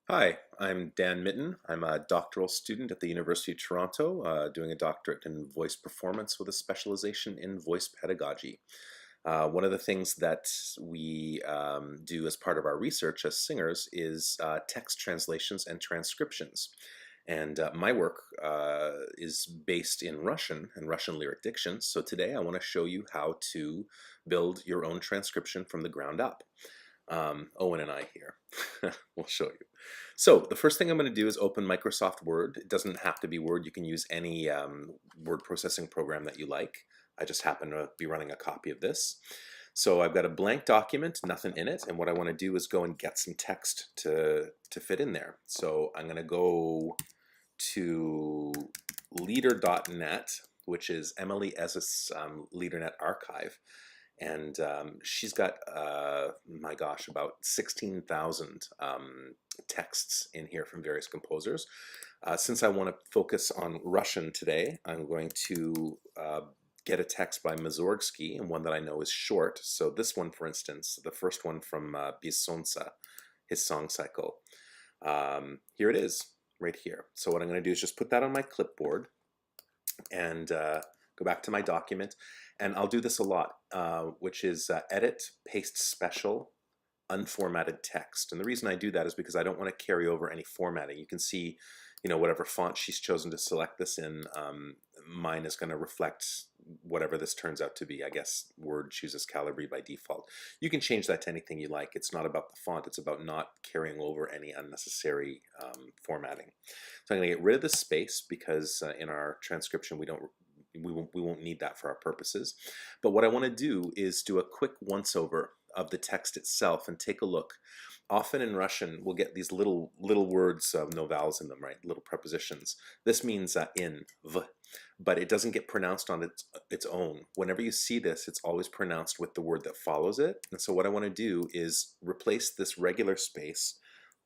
Hi, I'm Dan Mitten. I'm a doctoral student at the University of Toronto, doing a doctorate in voice performance with a specialization in voice pedagogy. One of the things that we do as part of our research as singers is text translations and transcriptions. And my work is based in Russian and Russian lyric diction. So today I want to show you how to build your own transcription from the ground up. Owen and I here. We'll show you. So the first thing I'm going to do is open Microsoft Word. It doesn't have to be Word. You can use any word processing program that you like. I just happen to be running a copy of this. So I've got a blank document, nothing in it, and what I want to do is go and get some text to fit in there. So I'm going to go to leader.net, which is Emily Ez's LeaderNet archive. And she's got, my gosh, about 16,000 texts in here from various composers. Since I want to focus on Russian today, I'm going to get a text by Mussorgsky, and one that I know is short. So this one, for instance, the first one from Bisonsa, his song cycle. Here it is, right here. So what I'm going to do is just put that on my clipboard and go back to my document. And I'll do this a lot, which is edit, paste special, unformatted text. And the reason I do that is because I don't want to carry over any formatting. You can see, whatever font she's chosen to select this in, mine is going to reflect whatever this turns out to be. I guess Word chooses Calibri by default. You can change that to anything you like. It's not about the font. It's about not carrying over any unnecessary formatting. So I'm going to get rid of the space because in our transcription we won't need that for our purposes. But what I want to do is do a quick once-over of the text itself and take a look. Often in Russian, we'll get these little words, no vowels in them, right? Little prepositions. This means in, v, but it doesn't get pronounced on its own. Whenever you see this, it's always pronounced with the word that follows it. And so what I want to do is replace this regular space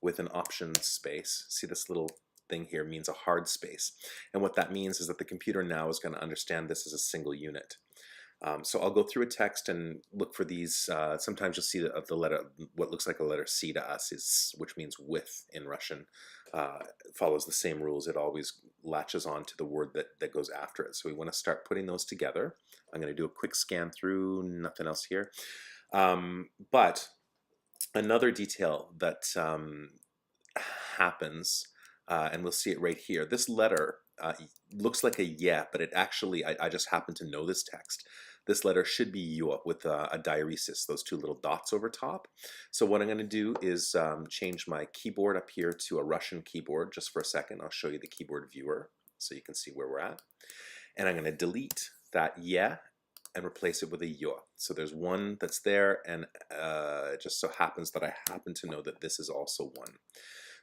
with an option space. See this little thing here means a hard space. And what that means is that the computer now is going to understand this as a single unit. So I'll go through a text and look for these. Sometimes you'll see the letter, what looks like a letter C to us, which means with in Russian. Follows the same rules. It always latches on to the word that goes after it. So we want to start putting those together. I'm going to do a quick scan through, nothing else here. But another detail that happens, and we'll see it right here. This letter looks like a yeah, but it actually, I just happen to know this text. This letter should be yua with a diaeresis, those two little dots over top. So what I'm going to do is change my keyboard up here to a Russian keyboard just for a second. I'll show you the keyboard viewer so you can see where we're at. And I'm going to delete that yeah and replace it with a yua. So there's one that's there, and it just so happens that I happen to know that this is also one.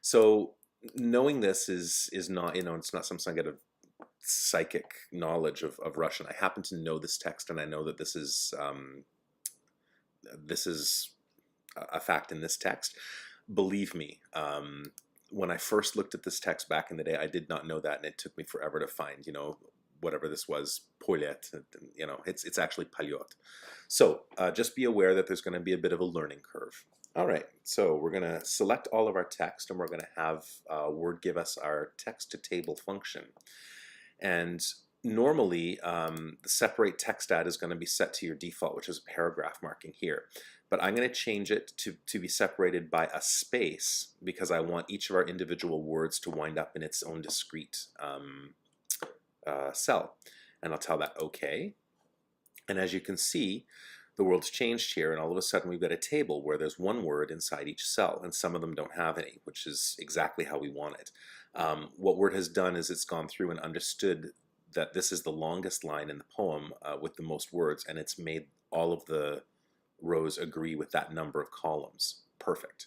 So knowing this is not, it's not something I get a psychic knowledge of Russian. I happen to know this text, and I know that this is a fact in this text. Believe me, when I first looked at this text back in the day, I did not know that, and it took me forever to find, whatever this was, poilet, it's actually palyot. So just be aware that there's going to be a bit of a learning curve. All right, so we're going to select all of our text, and we're going to have Word give us our text to table function. And normally, the separate text add is going to be set to your default, which is a paragraph marking here. But I'm going to change it to be separated by a space because I want each of our individual words to wind up in its own discrete cell. And I'll tell that OK. And as you can see, the world's changed here, and all of a sudden we've got a table where there's one word inside each cell, and some of them don't have any, which is exactly how we want it. What Word has done is it's gone through and understood that this is the longest line in the poem with the most words, and it's made all of the rows agree with that number of columns. Perfect.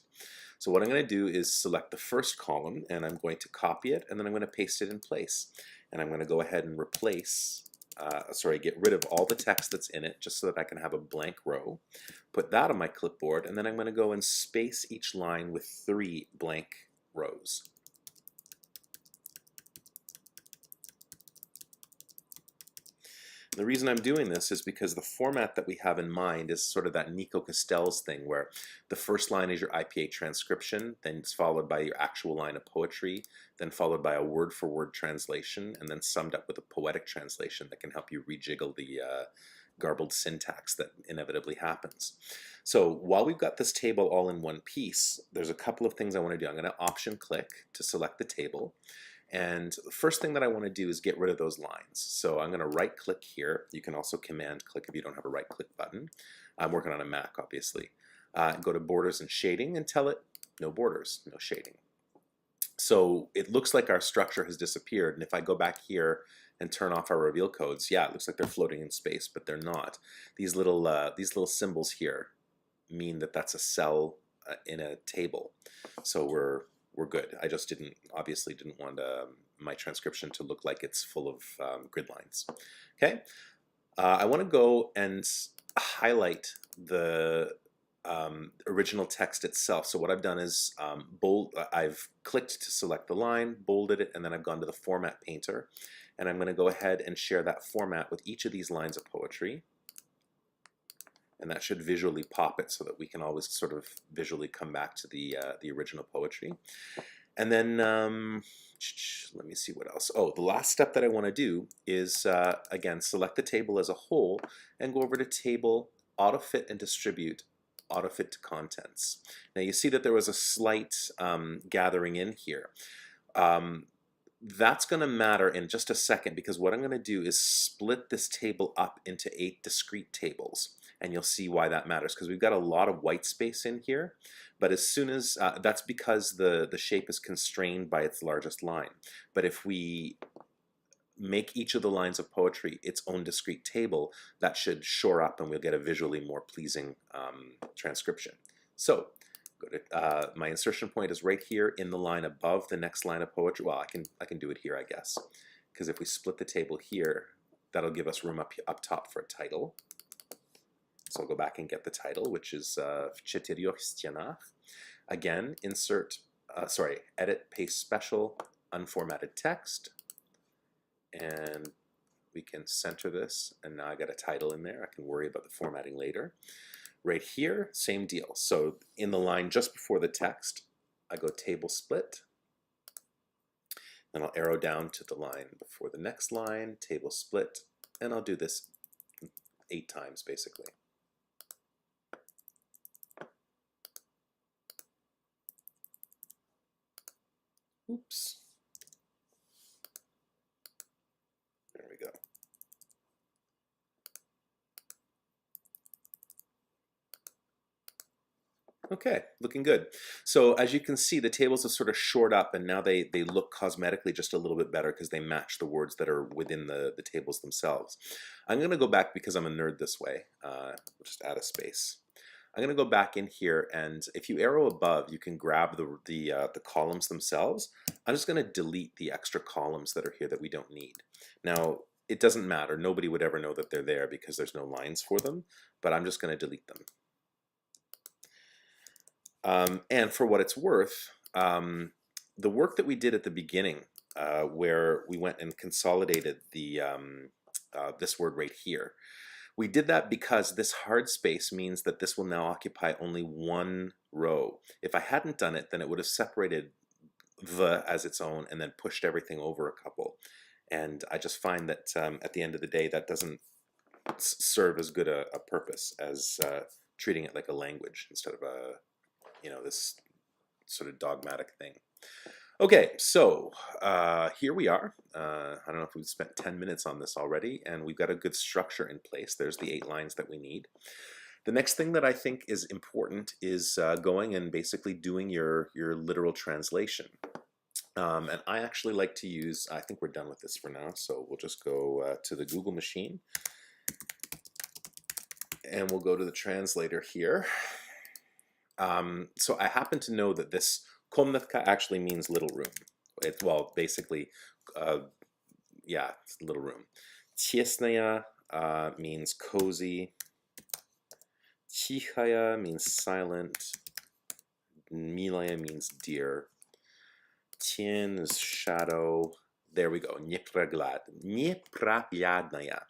So what I'm going to do is select the first column, and I'm going to copy it, and then I'm going to paste it in place. And I'm going to go ahead and replace, get rid of all the text that's in it just so that I can have a blank row. Put that on my clipboard, and then I'm going to go and space each line with 3 blank rows. The reason I'm doing this is because the format that we have in mind is sort of that Nico Castells thing where the first line is your IPA transcription, then it's followed by your actual line of poetry, then followed by a word-for-word translation, and then summed up with a poetic translation that can help you rejiggle the garbled syntax that inevitably happens. So while we've got this table all in one piece, there's a couple of things I want to do. I'm going to option click to select the table. And the first thing that I want to do is get rid of those lines. So I'm going to right click here. You can also command click if you don't have a right click button. I'm working on a Mac, obviously. Go to borders and shading and tell it no borders, no shading. So it looks like our structure has disappeared. And if I go back here and turn off our reveal codes, yeah, it looks like they're floating in space, but they're not. These little symbols here mean that that's a cell in a table. So we're good. I just obviously didn't want my transcription to look like it's full of grid lines. Okay, I want to go and highlight the original text itself. So what I've done is I've clicked to select the line, bolded it, and then I've gone to the format painter, and I'm going to go ahead and share that format with each of these lines of poetry. And that should visually pop it so that we can always sort of visually come back to the original poetry. And then, let me see what else. Oh, the last step that I want to do is, again, select the table as a whole and go over to Table, Autofit and Distribute, Autofit to Contents. Now you see that there was a slight gathering in here. That's going to matter in just a second because what I'm going to do is split this table up into 8 discrete tables. And you'll see why that matters because we've got a lot of white space in here, but as soon as that's because the shape is constrained by its largest line. But if we make each of the lines of poetry its own discrete table, that should shore up and we'll get a visually more pleasing transcription. So go to my insertion point is right here in the line above the next line of poetry. Well, I can do it here, I guess, because if we split the table here, that'll give us room up top for a title. So I'll go back and get the title, which is Четырёх стенах. Again, edit, paste special, unformatted text. And we can center this. And now I got a title in there. I can worry about the formatting later. Right here, same deal. So in the line just before the text, I go table split. Then I'll arrow down to the line before the next line, table split. And I'll do this 8 times, basically. Oops. There we go. Okay, looking good. So as you can see, the tables have sort of shored up and now they look cosmetically just a little bit better because they match the words that are within the tables themselves. I'm going to go back because I'm a nerd this way. We'll just add a space. I'm going to go back in here, and if you arrow above, you can grab the columns themselves. I'm just going to delete the extra columns that are here that we don't need. Now, it doesn't matter. Nobody would ever know that they're there because there's no lines for them, but I'm just going to delete them. And for what it's worth, the work that we did at the beginning, where we went and consolidated this word right here, we did that because this hard space means that this will now occupy only one row. If I hadn't done it, then it would have separated the as its own and then pushed everything over a couple. And I just find that at the end of the day, that doesn't serve as good a purpose as treating it like a language instead of this sort of dogmatic thing. Okay, so here we are. I don't know if we've spent 10 minutes on this already, and we've got a good structure in place. There's the 8 lines that we need. The next thing that I think is important is going and basically doing your literal translation. And I actually like to use, I think we're done with this for now, so we'll just go to the Google machine, and we'll go to the translator here. So I happen to know that this komnatka actually means little room. Well, basically, yeah, it's little room. Tiesnaya means cozy. Tichaya means silent. Milaya means dear. Tien is shadow. There we go. Nepraglad. Nepraglядная.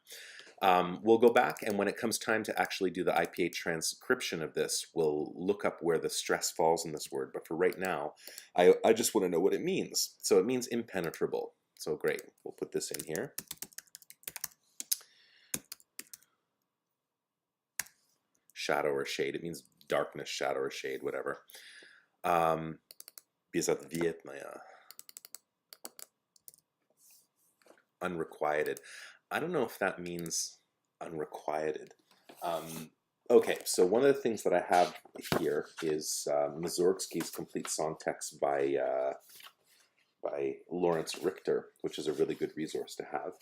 We'll go back, and when it comes time to actually do the IPA transcription of this, we'll look up where the stress falls in this word. But for right now, I just want to know what it means. So it means impenetrable. So great, we'll put this in here. Shadow or shade, it means darkness, shadow or shade, whatever. Безответная. Unrequited. I don't know if that means unrequited. Okay, so one of the things that I have here is Mussorgsky's complete song text by Lawrence Richter, which is a really good resource to have.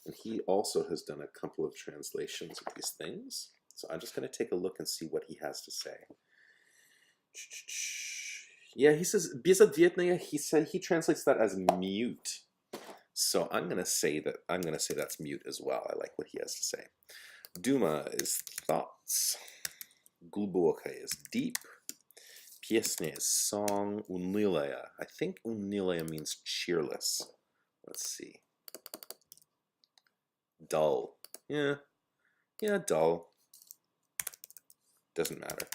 And he also has done a couple of translations of these things. So I'm just going to take a look and see what he has to say. Yeah, he says безответная. He translates that as mute. So I'm gonna say that's mute as well. I like what he has to say. Duma is thoughts. Глубокая is deep. Песня is song. Унылая. I think унылая means cheerless. Let's see. Dull. Yeah, dull. Doesn't matter.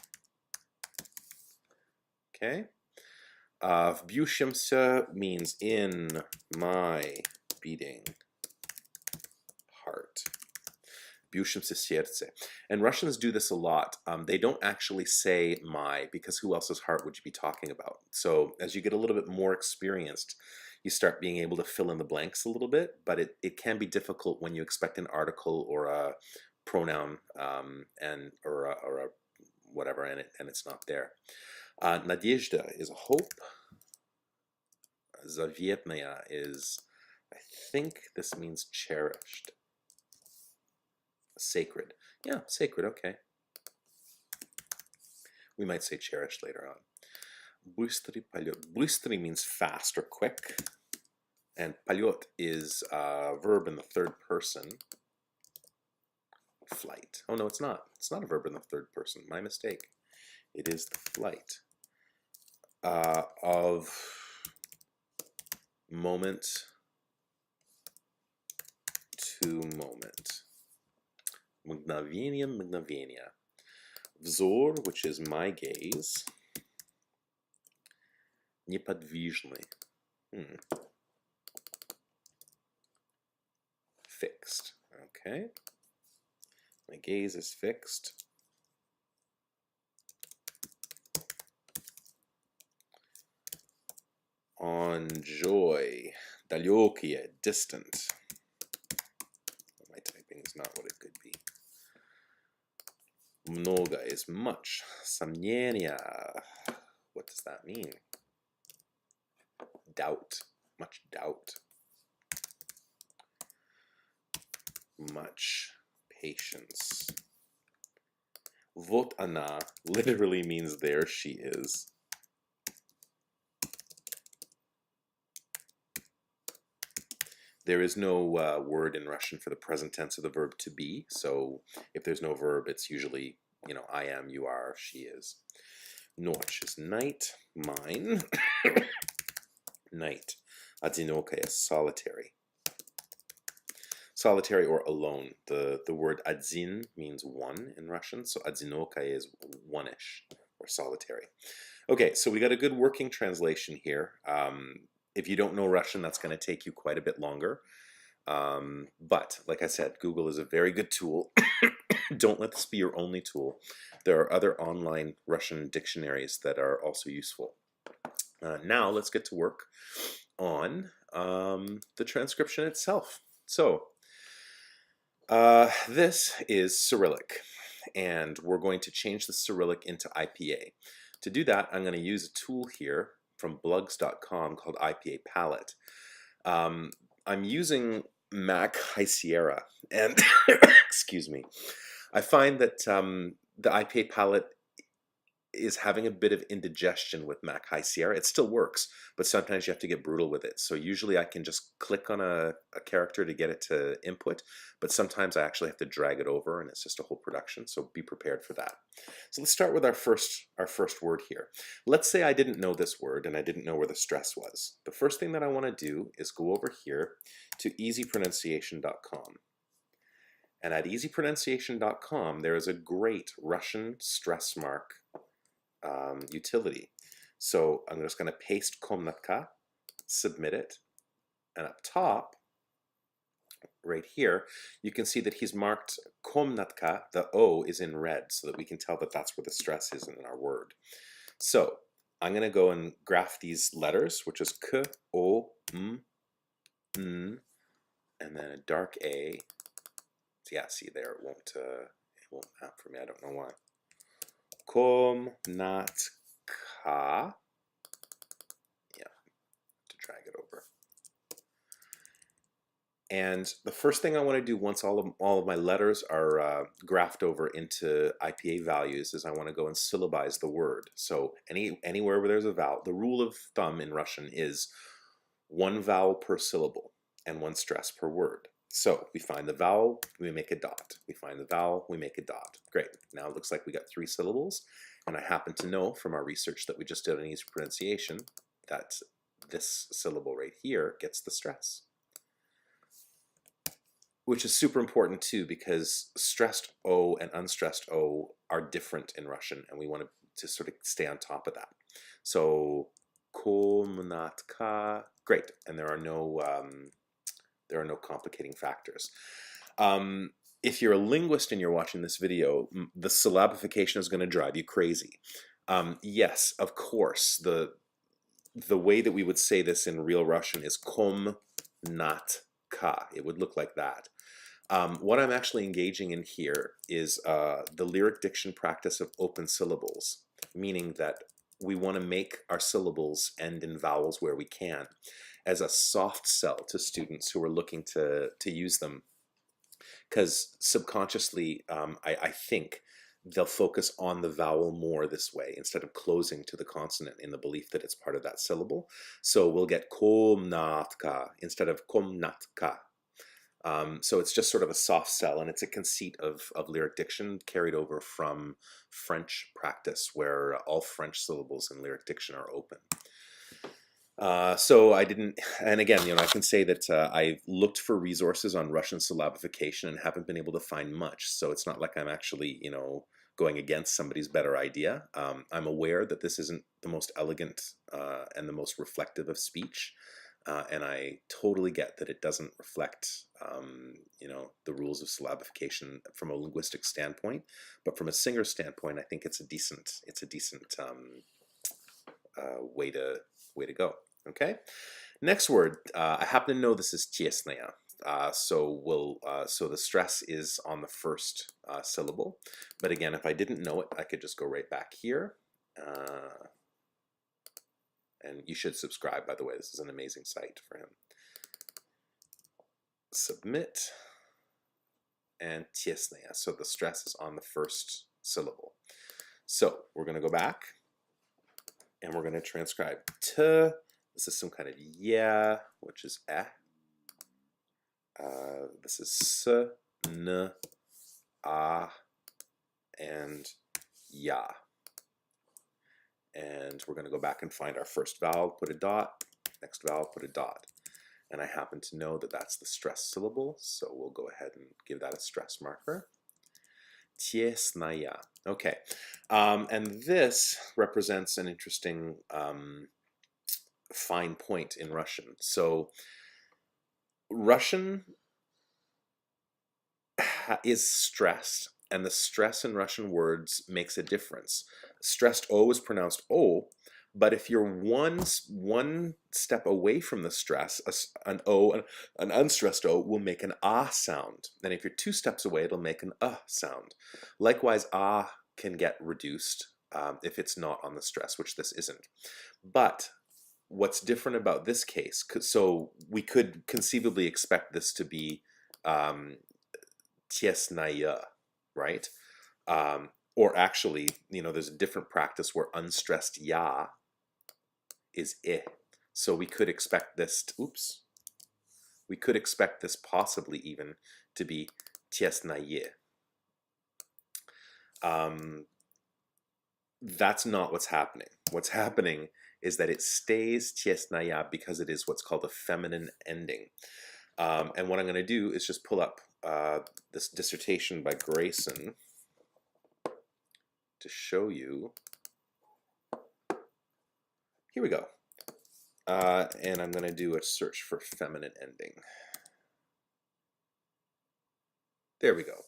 Okay. Вбьющемся means in my beating heart. Бьющемся сердце. And Russians do this a lot. They don't actually say my, because who else's heart would you be talking about? So as you get a little bit more experienced, you start being able to fill in the blanks a little bit, but it can be difficult when you expect an article or a pronoun or a whatever, and it's not there. Nadezhda is hope. Zavetnaya is, I think this means cherished. Sacred. Yeah, sacred, okay. We might say cherished later on. Bystry полет. Bystry means fast or quick. And полет is a verb in the third person. Flight. Oh no, it's not. It's not a verb in the third person. My mistake. It is the flight of moment to moment. Mgновение, mgновение. Взор, which is my gaze. Неподвижный. Fixed. Okay. My gaze is fixed. On joy. Далекие, distant. My typing is not what it could be. Много is much. Сомнения. What does that mean? Doubt. Much doubt. Much patience. Вот она literally means there she is. There is no word in Russian for the present tense of the verb to be. So if there's no verb, it's usually, I am, you are, she is. Ночь is night, mine. Night. Одинокая is solitary. Solitary or alone. The word один means one in Russian. So одинокая is one-ish or solitary. Okay, so we got a good working translation here. If you don't know Russian, that's going to take you quite a bit longer. But like I said, Google is a very good tool. Don't let this be your only tool. There are other online Russian dictionaries that are also useful. Now let's get to work on the transcription itself. So this is Cyrillic, and we're going to change the Cyrillic into IPA. To do that, I'm going to use a tool here from blogs.com called IPA Palette. I'm using Mac High Sierra, and excuse me, I find that the IPA Palette is having a bit of indigestion with Mac High Sierra. It still works, but sometimes you have to get brutal with it. So usually I can just click on a character to get it to input, but sometimes I actually have to drag it over, and it's just a whole production, so be prepared for that. So let's start with our first word here. Let's say I didn't know this word and I didn't know where the stress was. The first thing that I want to do is go over here to easypronunciation.com. And at easypronunciation.com, there is a great Russian stress mark utility. So I'm just going to paste komnatka, submit it, and up top, right here, you can see that he's marked komnatka, the O is in red, so that we can tell that that's where the stress is in our word. So I'm going to go and graph these letters, which is K, O, M, N, and then a dark A. Yeah, see there, it won't map for me, I don't know why. Komnatka. Yeah, to drag it over. And the first thing I want to do once all of my letters are graphed over into IPA values is I want to go and syllabize the word. So anywhere where there's a vowel, the rule of thumb in Russian is one vowel per syllable and one stress per word. So we find the vowel, we make a dot. We find the vowel, we make a dot. Great. Now it looks like we got 3 syllables. And I happen to know from our research that we just did on easy pronunciation that this syllable right here gets the stress. Which is super important too, because stressed O and unstressed O are different in Russian, and we want to sort of stay on top of that. So komnatka, great, and there are no complicating factors. If you're a linguist and you're watching this video, the syllabification is going to drive you crazy. Yes, of course, the way that we would say this in real Russian is komnatka. It would look like that. What I'm actually engaging in here is the lyric diction practice of open syllables, meaning that we want to make our syllables end in vowels where we can, as a soft sell to students who are looking to use them. Because subconsciously, I think they'll focus on the vowel more this way instead of closing to the consonant in the belief that it's part of that syllable. So we'll get komnatka instead of komnatka. So it's just sort of a soft sell, and it's a conceit of lyric diction carried over from French practice, where all French syllables in lyric diction are open. So I didn't, and again, I can say that I've looked for resources on Russian syllabification and haven't been able to find much. So it's not like I'm actually, going against somebody's better idea. I'm aware that this isn't the most elegant and the most reflective of speech. And I totally get that it doesn't reflect, the rules of syllabification from a linguistic standpoint. But from a singer standpoint, I think it's a decent way to go. Okay. Next word. I happen to know this is tiesnaya. So the stress is on the first syllable. But again, if I didn't know it, I could just go right back here. And you should subscribe, by the way. This is an amazing site for him. Submit. And tiesnaya. So the stress is on the first syllable. So we're going to go back. And we're going to transcribe t. This is some kind of yeah, which is eh. This is s, n, a, and ya. And we're going to go back and find our first vowel, put a dot, next vowel, put a dot. And I happen to know that that's the stress syllable, so we'll go ahead and give that a stress marker. Tiesnaya. Okay. And this represents an interesting fine point in Russian. So Russian is stressed, and the stress in Russian words makes a difference. Stressed O is pronounced O, but if you're one step away from the stress, an unstressed O will make an ah sound. And if you're 2 steps away, it'll make an sound. Likewise, ah can get reduced if it's not on the stress, which this isn't. But what's different about this case, so we could conceivably expect this to be tiesnaya, right? Or actually, there's a different practice where unstressed ya is I. So we could expect this, we could expect this possibly even to be tiesnaye. That's not what's happening. What's happening is that it stays tiesnaya because it is what's called a feminine ending. And what I'm going to do is just pull up this dissertation by Grayson to show you. Here we go. And I'm going to do a search for feminine ending. There we go.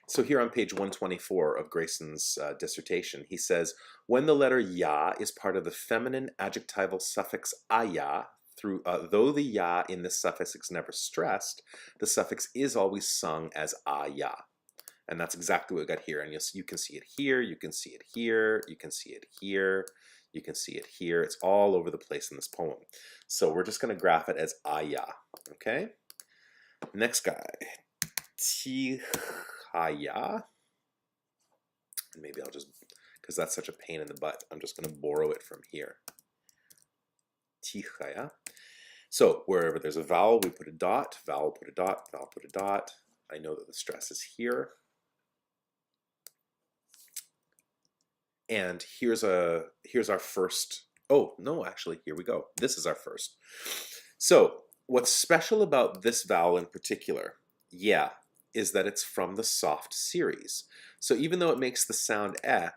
So here on page 124 of Grayson's dissertation, he says, when the letter ya is part of the feminine adjectival suffix aya, though the ya in this suffix is never stressed, the suffix is always sung as aya. And that's exactly what we got here. And you can see it here, you can see it here, you can see it here, you can see it here. It's all over the place in this poem. So we're just going to graph it as aya, okay? Next guy, tihaya. And maybe I'll just, because that's such a pain in the butt, I'm just going to borrow it from here. Tihaya. So wherever there's a vowel, we put a dot, vowel, put a dot, vowel, put a dot. I know that the stress is here. And here's our first, oh, no, actually, here we go. This is our first. So what's special about this vowel in particular, yeah, is that it's from the soft series. So even though it makes the sound eh,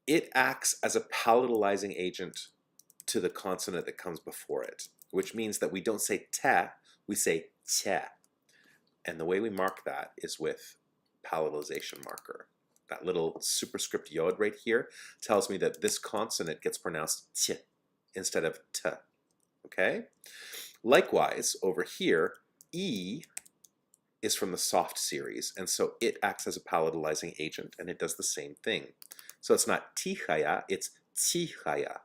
it acts as a palatalizing agent to the consonant that comes before it, which means that we don't say te, we say che. And the way we mark that is with palatalization marker. That little superscript yod right here tells me that this consonant gets pronounced t instead of t, okay? Likewise, over here, e is from the soft series, and so it acts as a palatalizing agent, and it does the same thing. So it's not tihaya, it's tihaya.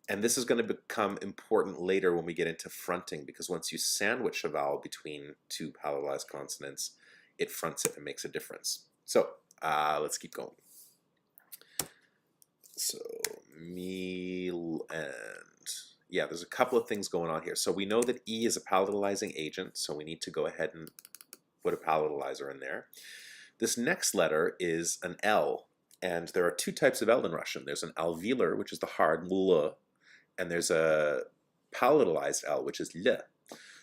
And this is going to become important later when we get into fronting, because once you sandwich a vowel between two palatalized consonants, it fronts it and makes a difference. So let's keep going. So meal and yeah, there's a couple of things going on here. So we know that E is a palatalizing agent, so we need to go ahead and put a palatalizer in there. This next letter is an L, and there are two types of L in Russian. There's an alveolar, which is the hard L, and there's a palatalized L, which is L.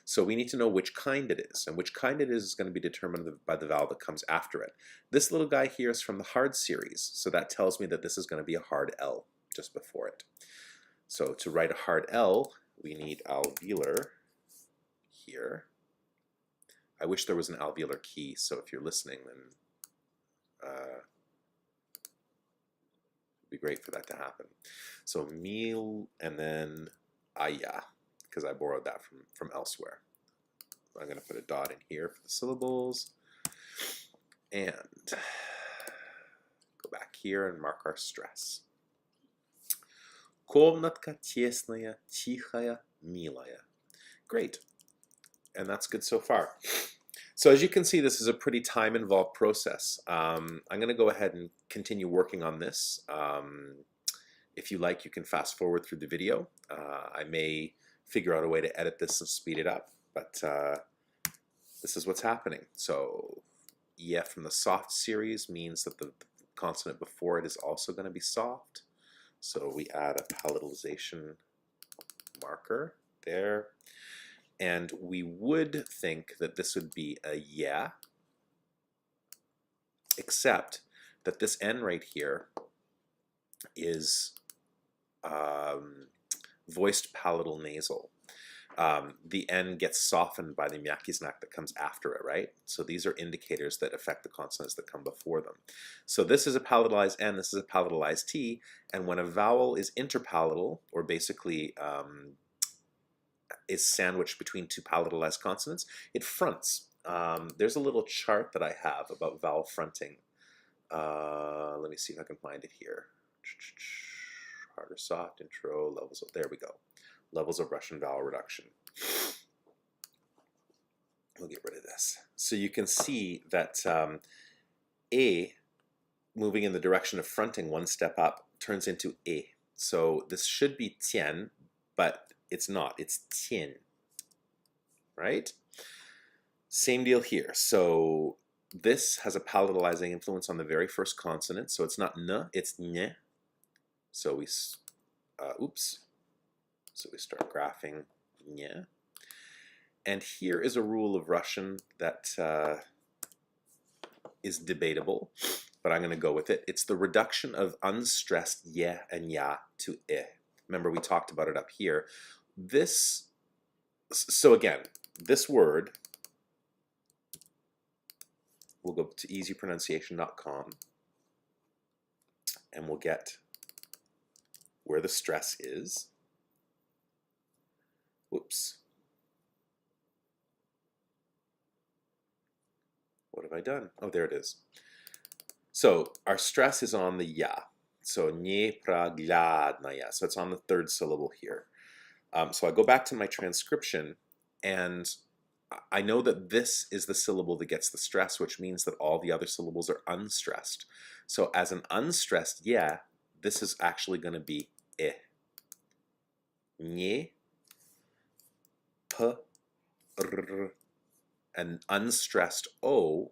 So we need to know which kind it is, and which kind it is going to be determined by the vowel that comes after it. This little guy here is from the hard series, so that tells me that this is going to be a hard L just before it. So to write a hard L, we need alveolar here. I wish there was an alveolar key, so if you're listening, then it'd be great for that to happen. So meal and then aya, because I borrowed that from elsewhere. I'm going to put a dot in here for the syllables and go back here and mark our stress. Комнатка тесная, тихая, милая. Great. And that's good so far. So as you can see, this is a pretty time-involved process. I'm going to go ahead and continue working on this. If you like, you can fast forward through the video. I may figure out a way to edit this and speed it up, but this is what's happening. So EF from the soft series means that the consonant before it is also going to be soft. So we add a palatalization marker there. And we would think that this would be a yeah, except that this N right here is voiced palatal nasal. The N gets softened by the miyakiznak that comes after it, right? So these are indicators that affect the consonants that come before them. So this is a palatalized N, this is a palatalized T, and when a vowel is interpalatal, or basically is sandwiched between two palatalized consonants, it fronts. There's a little chart that I have about vowel fronting. Let me see if I can find it here. Hard or soft, intro, levels of, there we go. Levels of Russian vowel reduction. We'll get rid of this. So you can see that A, moving in the direction of fronting one step up, turns into E. So this should be tian, but it's not. It's tin, right? Same deal here. So this has a palatalizing influence on the very first consonant. So it's not n, it's n. So we, oops. So we start graphing n. And here is a rule of Russian that is debatable, but I'm going to go with it. It's the reduction of unstressed ye and ya to I. Remember, we talked about it up here. So again, this word, we'll go to easypronunciation.com and we'll get where the stress is. Whoops. What have I done? Oh, there it is. So our stress is on the ya. So nepragladnaya. So it's on the third syllable here. So I go back to my transcription, and I know that this is the syllable that gets the stress, which means that all the other syllables are unstressed. So as an unstressed yeah, this is actually going to be I. Nye, p, r. An unstressed o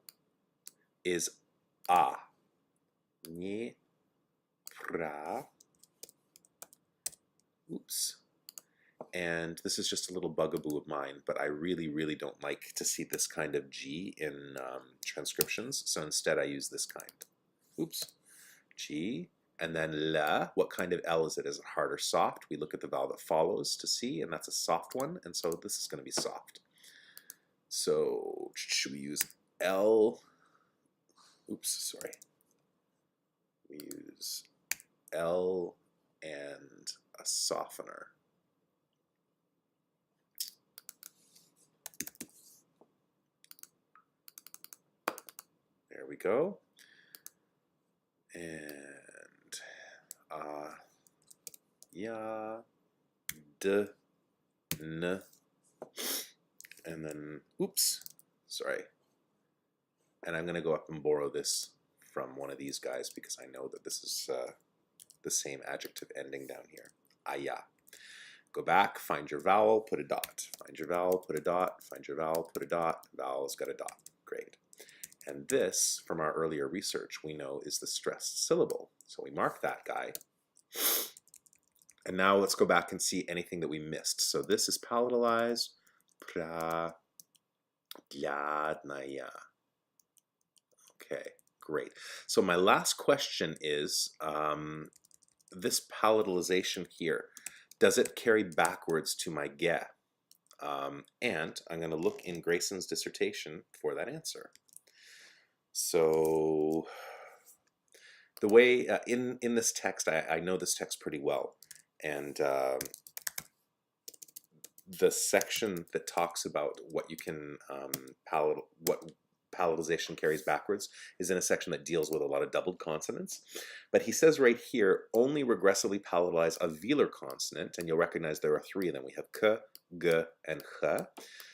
is a. Nye, pra. Oops. And this is just a little bugaboo of mine, but I really, really don't like to see this kind of G in transcriptions, so instead I use this kind. Oops. G, and then la. What kind of L is it? Is it hard or soft? We look at the vowel that follows to see, and that's a soft one, and so this is going to be soft. So should we use L? Oops, sorry. We use L and a softener. There we go. And ya, d, n, and then oops, sorry. And I'm going to go up and borrow this from one of these guys because I know that this is the same adjective ending down here. Aya. Go back, find your vowel, put a dot. Find your vowel, put a dot. Find your vowel, put a dot. Vowel's got a dot. Great. And this, from our earlier research, we know is the stressed syllable. So we mark that guy. And now let's go back and see anything that we missed. So this is palatalized. Pra, gladnaya. Okay, great. So my last question is, this palatalization here, does it carry backwards to my ge? And I'm going to look in Grayson's dissertation for that answer. So the way in this text, I know this text pretty well, and the section that talks about what you can what palatalization carries backwards is in a section that deals with a lot of doubled consonants. But he says right here, only regressively palatalize a velar consonant, and you'll recognize there are three of them. We have k, g, and ch.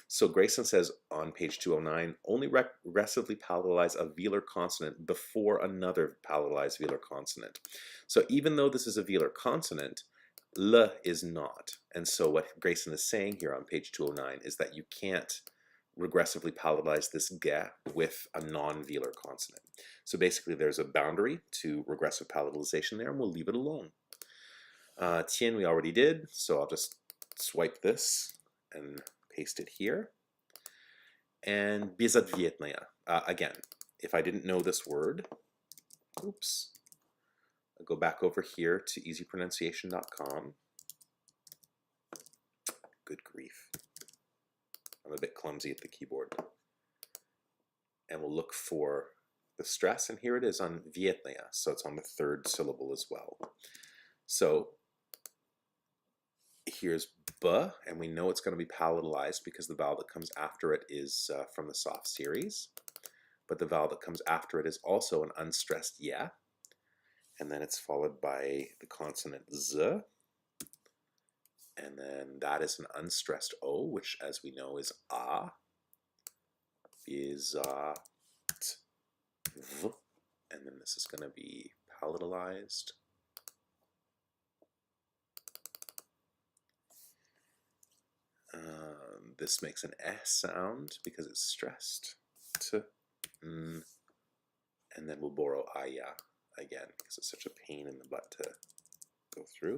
So Grayson says on page 209, only regressively palatalize a velar consonant before another palatalized velar consonant. So even though this is a velar consonant, L is not. And so what Grayson is saying here on page 209 is that you can't regressively palatalize this ge with a non-velar consonant. So basically there's a boundary to regressive palatalization there, and we'll leave it alone. Tien we already did, so I'll just swipe this and paste it here. And bezatvietnaya. Again, if I didn't know this word, oops, I'll go back over here to easypronunciation.com. Good grief. I'm a bit clumsy at the keyboard. And we'll look for the stress, and here it is on vietnaya, so it's on the third syllable as well. So here's b, and we know it's going to be palatalized because the vowel that comes after it is from the soft series, but the vowel that comes after it is also an unstressed yeah, and then it's followed by the consonant z, and then that is an unstressed o, which as we know is a, is v, and then this is going to be palatalized. This makes an S sound because it's stressed. T, n, and then we'll borrow aya again because it's such a pain in the butt to go through.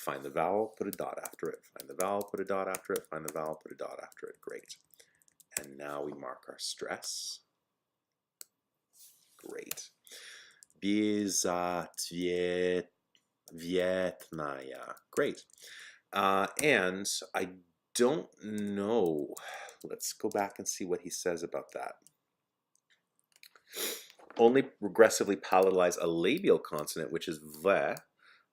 Find the vowel, put a dot after it. Find the vowel, put a dot after it. Find the vowel, put a dot after it. Great. And now we mark our stress. Great. Vietnaya. Great. And I don't know. Let's go back and see what he says about that. Only regressively palatalize a labial consonant, which is v,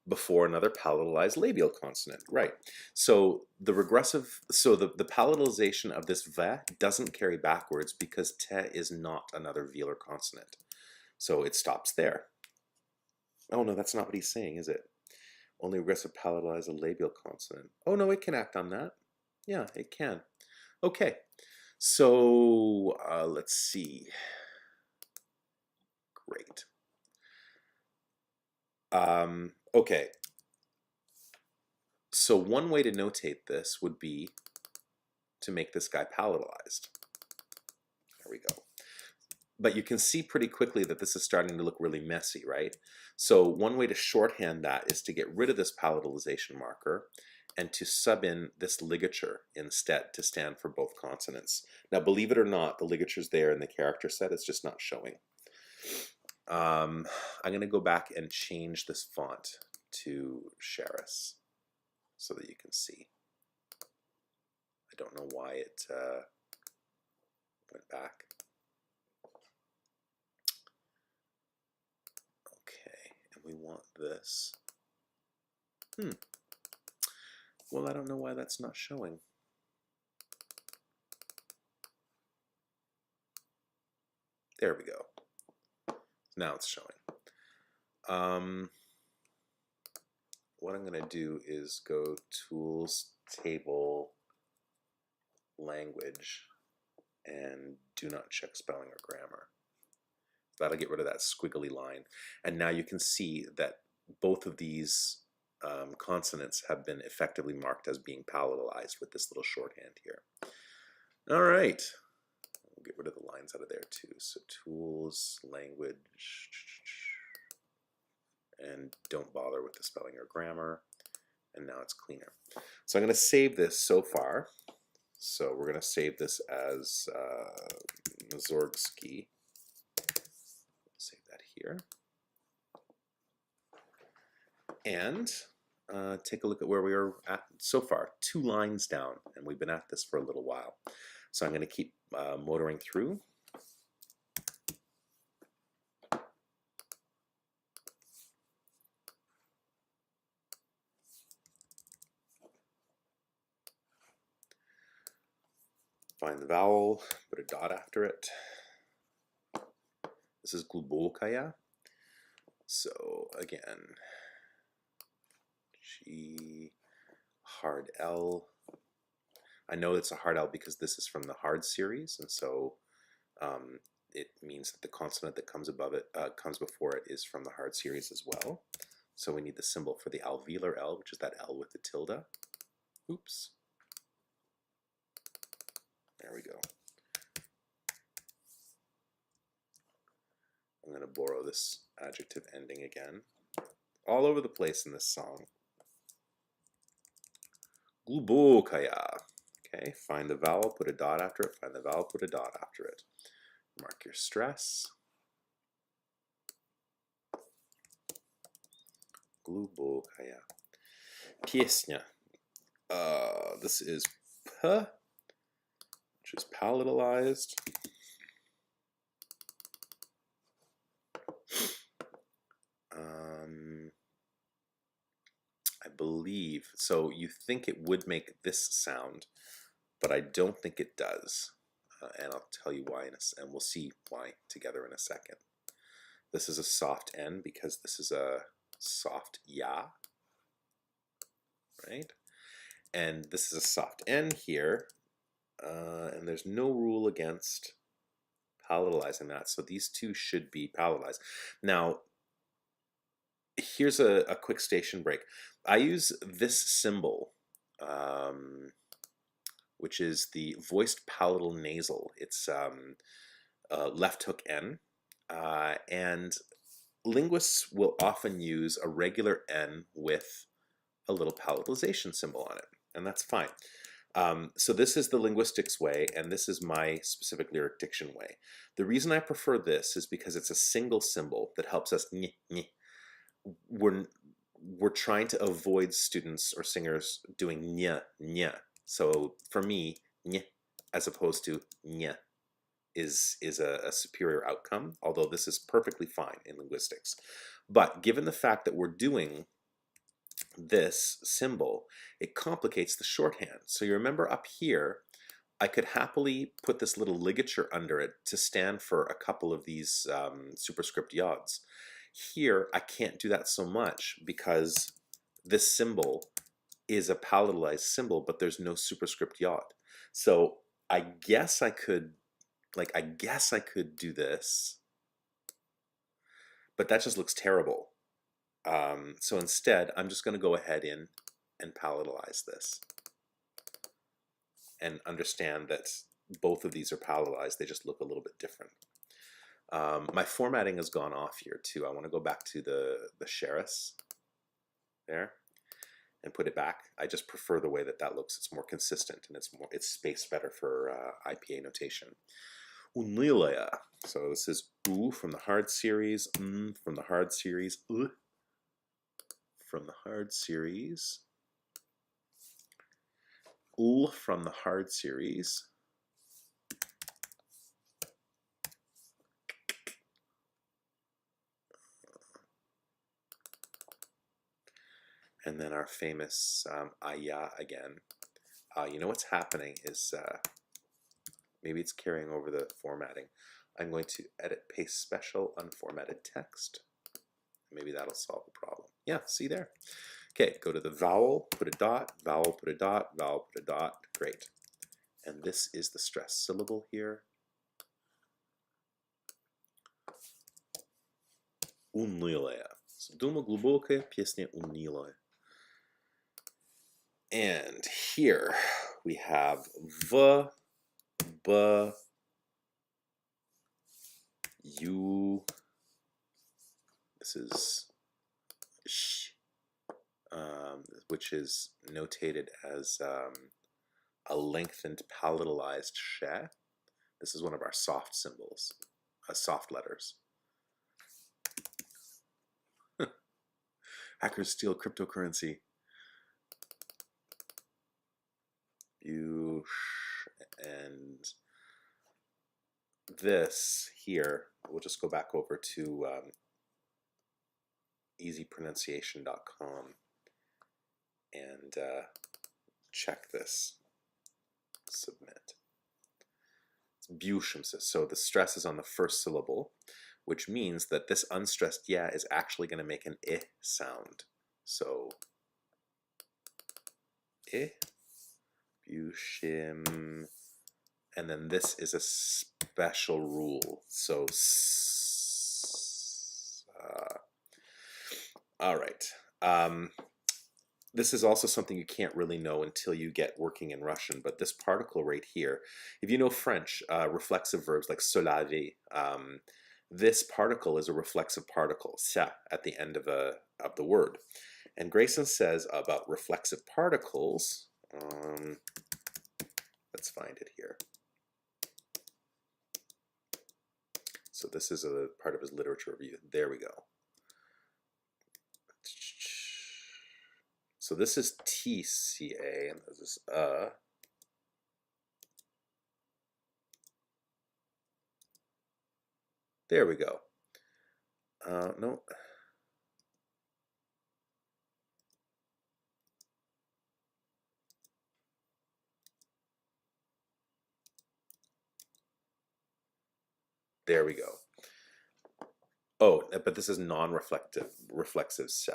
before another palatalized labial consonant. Right. So the palatalization of this v doesn't carry backwards because te is not another velar consonant. So it stops there. Oh no, that's not what he's saying, is it? Only regressive palatalize a labial consonant. Oh no, it can act on that. Yeah, it can. Okay. So let's see. Great. Okay. So one way to notate this would be to make this guy palatalized. There we go. But you can see pretty quickly that this is starting to look really messy, right? So one way to shorthand that is to get rid of this palatalization marker and to sub in this ligature instead to stand for both consonants. Now, believe it or not, the ligature's there in the character set, it's just not showing. I'm going to go back and change this font to Sheris so that you can see. I don't know why it went back. Okay, and we want this. Well, I don't know why that's not showing. There we go. Now it's showing. What I'm going to do is go Tools, Table, Language, and do not check spelling or grammar. That'll get rid of that squiggly line. And now you can see that both of these consonants have been effectively marked as being palatalized with this little shorthand here. All right. We'll get rid of the lines out of there too. So Tools, Language, and don't bother with the spelling or grammar. And now it's cleaner. So I'm going to save this so far. So we're going to save this as Mazorgsky. Save that here. And take a look at where we are at so far. 2 lines down, and we've been at this for a little while. So I'm going to keep motoring through. Find the vowel, put a dot after it. This is glubokaya. So again, G, hard L. I know it's a hard L because this is from the hard series, and so it means that the consonant that comes above it, comes before it, is from the hard series as well. So we need the symbol for the alveolar L, which is that L with the tilde. Oops. There we go. I'm going to borrow this adjective ending again. All over the place in this song. Glubokaya. Okay, find the vowel, put a dot after it. Find the vowel, put a dot after it. Mark your stress. Glubokaya. Piesnia. This is P, which is palatalized. I believe, so you think it would make this sound, but I don't think it does. And I'll tell you why, and we'll see why together in a second. This is a soft N because this is a soft Ya, right? And this is a soft N here, and there's no rule against palatalizing that, so these two should be palatalized. Now, here's a quick station break. I use this symbol, which is the voiced palatal nasal. It's left hook N, and linguists will often use a regular N with a little palatalization symbol on it, and that's fine. So this is the linguistics way, and this is my specific lyric diction way. The reason I prefer this is because it's a single symbol that helps us ny, ny. We're trying to avoid students or singers doing nya, nya. So for me, ny, as opposed to nya, is a superior outcome, although this is perfectly fine in linguistics. But given the fact that we're doing this symbol, it complicates the shorthand. So you remember up here, I could happily put this little ligature under it to stand for a couple of these superscript yods. Here, I can't do that so much because this symbol is a palatalized symbol, but there's no superscript yod. So I guess I could do this, but that just looks terrible. So instead, I'm just going to go ahead in and palatalize this and understand that both of these are palatalized. They just look a little bit different. My formatting has gone off here too. I want to go back to the Sheris there and put it back. I just prefer the way that that looks. It's more consistent and it's spaced better for IPA notation. Unilaya. So this is U from the hard series, from the hard series, from the hard series, from the hard series, and then our famous aya again. You know what's happening is maybe it's carrying over the formatting. I'm going to edit paste special unformatted text. Maybe that'll solve the problem. Yeah, see there? Okay, go to the vowel, put a dot, vowel, put a dot, vowel, put a dot. Great. And this is the stressed syllable here. Унылая. Дума глубокая, песня унылая. And here we have v, b, u. This is sh, which is notated as a lengthened palatalized sh. This is one of our soft symbols, soft letters. Hackers steal cryptocurrency. You and this here, we'll just go back over to easypronunciation.com and check this. Submit. It's bjushimsis. So the stress is on the first syllable, which means that this unstressed yeah is actually going to make an I sound. So I, bjushim, and then this is a special rule. So all right. This is also something you can't really know until you get working in Russian, but this particle right here, if you know French, reflexive verbs like se laver, this particle is a reflexive particle, ça, at the end of the word. And Grayson says about reflexive particles, let's find it here. So this is a part of his literature review. There we go. So this is TCA, and this is There we go. No. There we go. Oh, but this is non-reflective, reflexive sa.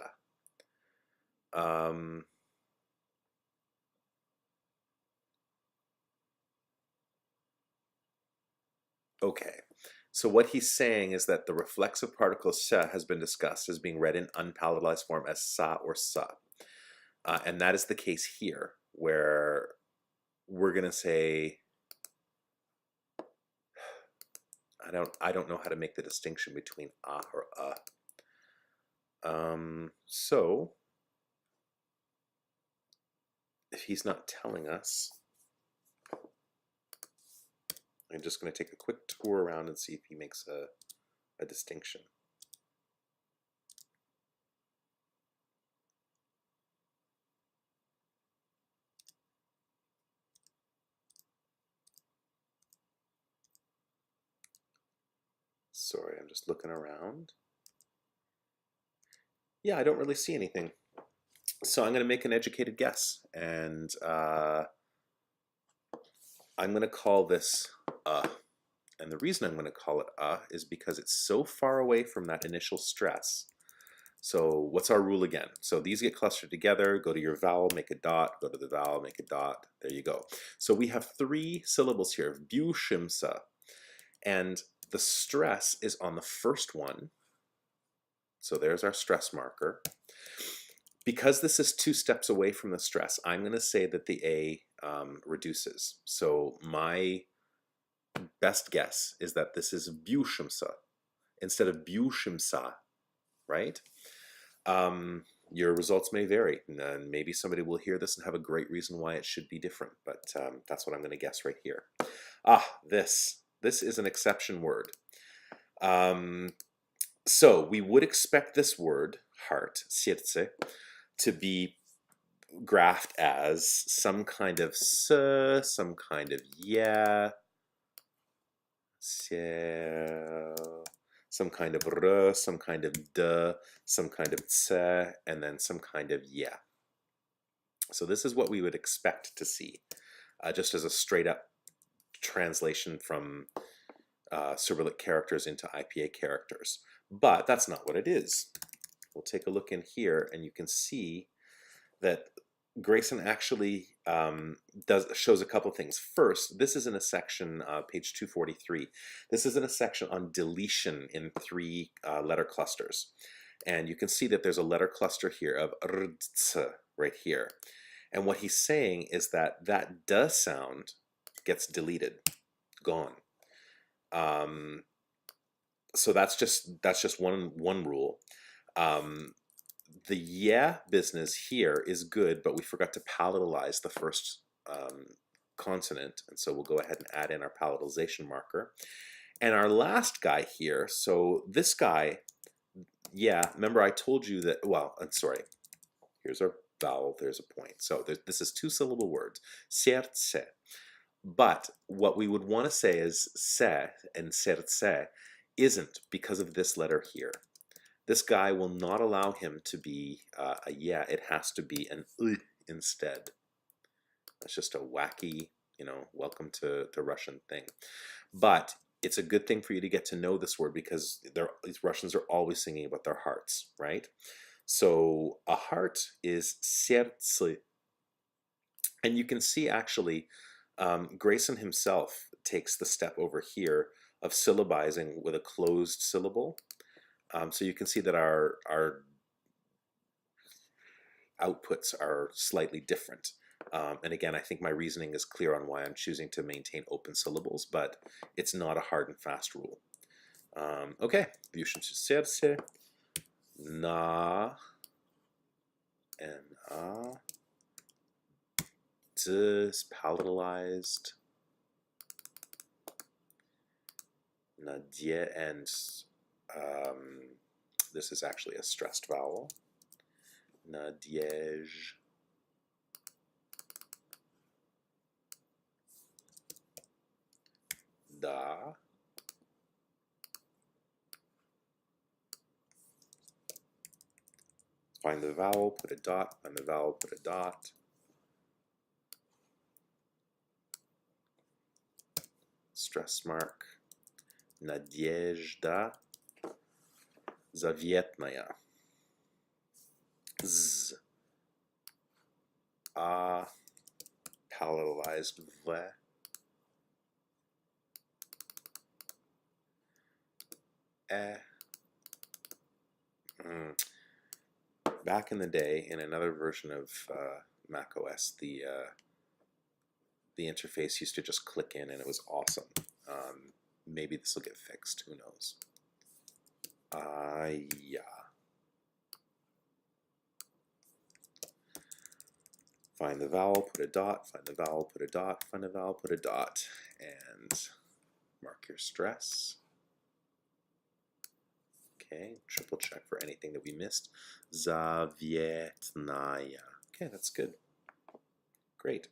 Okay, so what he's saying is that the reflexive particle sa has been discussed as being read in unpalatalized form as sa or sa. And that is the case here, where we're going to say, I don't know how to make the distinction between or so if he's not telling us, I'm just going to take a quick tour around and see if he makes a distinction. Sorry, I'm just looking around. Yeah, I don't really see anything. So I'm going to make an educated guess, and I'm going to call this and the reason I'm going to call it is because it's so far away from that initial stress. So what's our rule again? So these get clustered together, go to your vowel, make a dot, go to the vowel, make a dot, there you go. So we have 3 syllables here, Bjushimsa, and the stress is on the first one. So there's our stress marker. Because this is 2 steps away from the stress, I'm going to say that the A reduces. So my best guess is that this is Bjushimsa instead of Bjushimsa, right? Your results may vary, and maybe somebody will hear this and have a great reason why it should be different, but that's what I'm going to guess right here. This is an exception word. So we would expect this word, heart, serce, to be graphed as some kind of s, some kind of yeah, some kind of r, some kind of d, some kind of tse, and then some kind of yeah. So this is what we would expect to see, just as a straight up translation from Cyrillic characters into IPA characters. But that's not what it is. We'll take a look in here, and you can see that Grayson actually shows a couple of things. First, this is in a section, page 243. This is in a section on deletion in 3 letter clusters. And you can see that there's a letter cluster here of rds right here. And what he's saying is that that d sound gets deleted, gone. So that's just one rule. The yeah business here is good, but we forgot to palatalize the first consonant, and so we'll go ahead and add in our palatalization marker. And our last guy here, so this guy, yeah, remember I told you that, well, I'm sorry, here's our vowel, there's a point. So this is 2-syllable words, serce. But what we would want to say is se and serce isn't because of this letter here. This guy will not allow him to be a yeah, it has to be an instead. That's just a wacky, welcome to Russian thing. But it's a good thing for you to get to know this word because these Russians are always singing about their hearts, right? So a heart is serce. And you can see actually, Grayson himself takes the step over here of syllabizing with a closed syllable. So you can see that our outputs are slightly different. And again, I think my reasoning is clear on why I'm choosing to maintain open syllables, but it's not a hard and fast rule. Okay, serce, na, n-a, z is palatalized, nadie, and this is actually a stressed vowel. Nadiej. Da. Find the vowel, put a dot. Find the vowel, put a dot. Stress mark. Nadiejda Zavietnaya. Z. A. Palatalized V. E. Back in the day, in another version of Mac OS, the interface used to just click in, and it was awesome. Maybe this will get fixed. Who knows? Yeah. Find the vowel, put a dot, find the vowel, put a dot, find the vowel, put a dot, and mark your stress. Okay, triple check for anything that we missed. Zavietnaya. Okay, that's good. Great.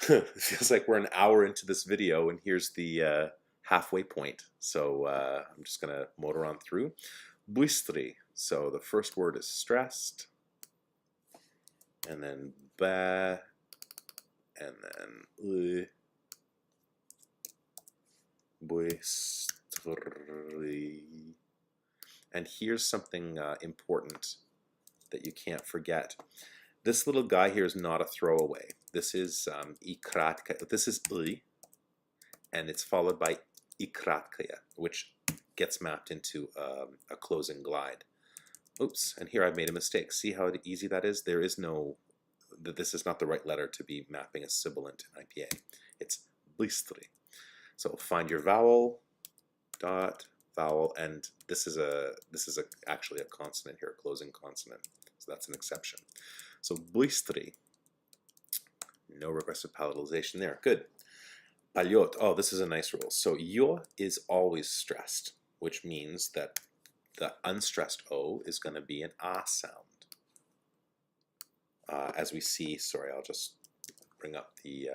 It feels like we're an hour into this video, and here's the halfway point. So I'm just going to motor on through. Bystry. So the first word is stressed, and then ba, and then bystry. And here's something important that you can't forget. This little guy here is not a throwaway. This is ikratka. This is I, and it's followed by ikratkaya, which gets mapped into a closing glide. Oops, and here I've made a mistake. See how easy that is? There is no, this is not the right letter to be mapping a sibilant in IPA. It's bystry. So find your vowel, dot, vowel, and this is actually a consonant here, a closing consonant. So that's an exception. So bystry. No regressive palatalization there. Good. Paliot. Oh, this is a nice rule. So yo is always stressed, which means that the unstressed O is going to be an A sound. As we see, sorry, I'll just bring up the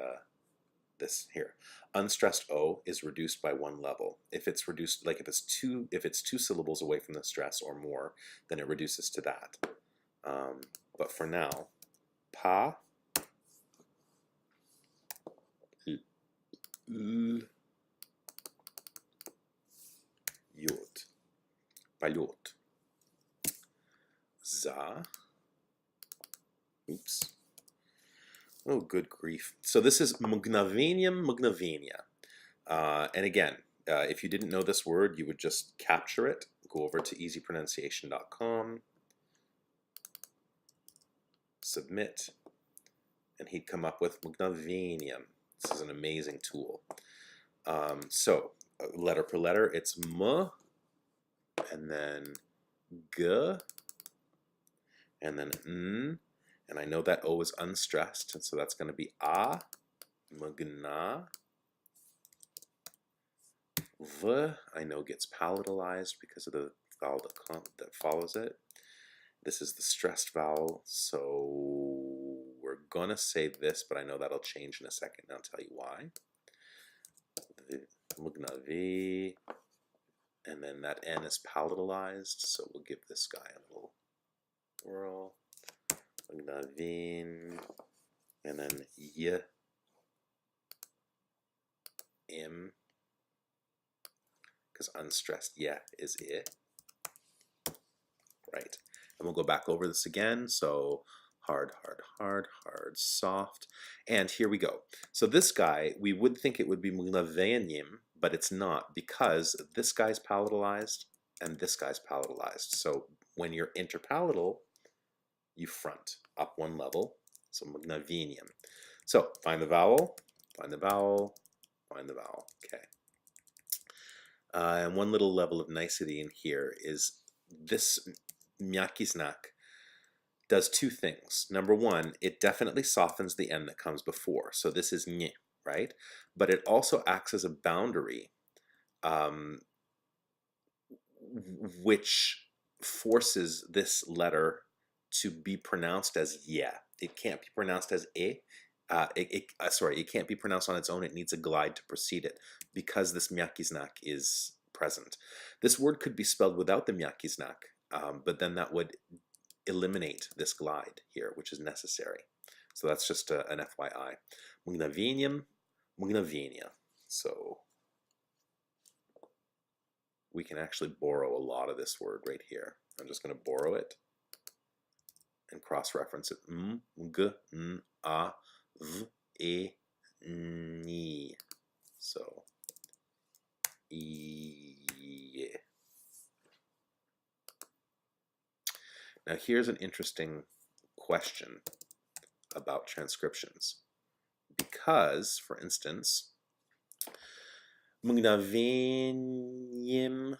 this here. Unstressed O is reduced by one level. If it's reduced, like if it's two syllables away from the stress or more, then it reduces to that. But for now, pa, yod, paliot, za. Oops. Oh, good grief. So this is mgnovenium, mgnovenia. And again, if you didn't know this word, you would just capture it, go over to easypronunciation.com, submit, and he'd come up with mgnovenium. This is an amazing tool. So letter per letter, it's m, and then g, and then n, and I know that O is unstressed, and so that's going to be a, mgna. V, I know gets palatalized because of the vowel that follows it. This is the stressed vowel, so we're going to say this, but I know that'll change in a second, and I'll tell you why. V, and then that N is palatalized, so we'll give this guy a little whirl. Vin, and then Y, M, because unstressed yeah is I. Right. And we'll go back over this again. So hard, hard, hard, hard, soft. And here we go. So this guy, we would think it would be mgnovenium, but it's not, because this guy's palatalized and this guy's palatalized. So when you're interpalatal, you front up one level. So mgnovenium. So find the vowel, find the vowel, find the vowel. Okay. And one little level of nicety in here is this mjaki znak does two things. Number one, it definitely softens the N that comes before. So this is ny, right? But it also acts as a boundary, which forces this letter to be pronounced as yeah. It can't be pronounced as e. Sorry, it can't be pronounced on its own. It needs a glide to precede it because this mjaki znak is present. This word could be spelled without the mjaki znak, but then that would eliminate this glide here, which is necessary. So that's just an FYI. Mgnovenium, mgnovenia. So we can actually borrow a lot of this word right here. I'm just going to borrow it and cross-reference it. M, g, n, a, v, e, ni. So, e. Now here's an interesting question about transcriptions. Because, for instance, mgnovenium,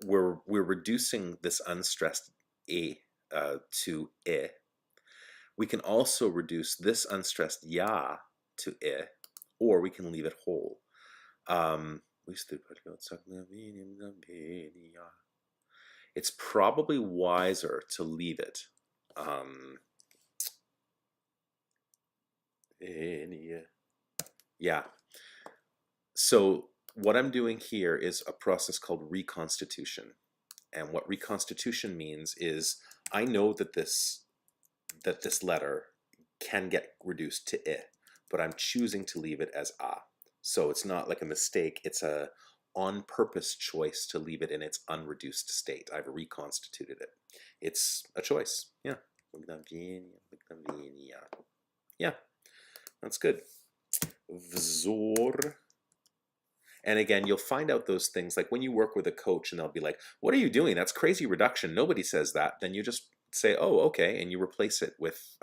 we're reducing this unstressed e to e, We can also reduce this unstressed ya to I, or we can leave it whole. It's probably wiser to leave it. Yeah. So what I'm doing here is a process called reconstitution. And what reconstitution means is I know that this letter can get reduced to I, but I'm choosing to leave it as a. So it's not like a mistake, it's a on purpose choice to leave it in its unreduced state. I've reconstituted it. It's a choice. Yeah. Yeah, that's good. Vzor. And again, you'll find out those things like when you work with a coach and they'll be like, what are you doing? That's crazy reduction. Nobody says that. Then you just say, oh, okay. And you replace it with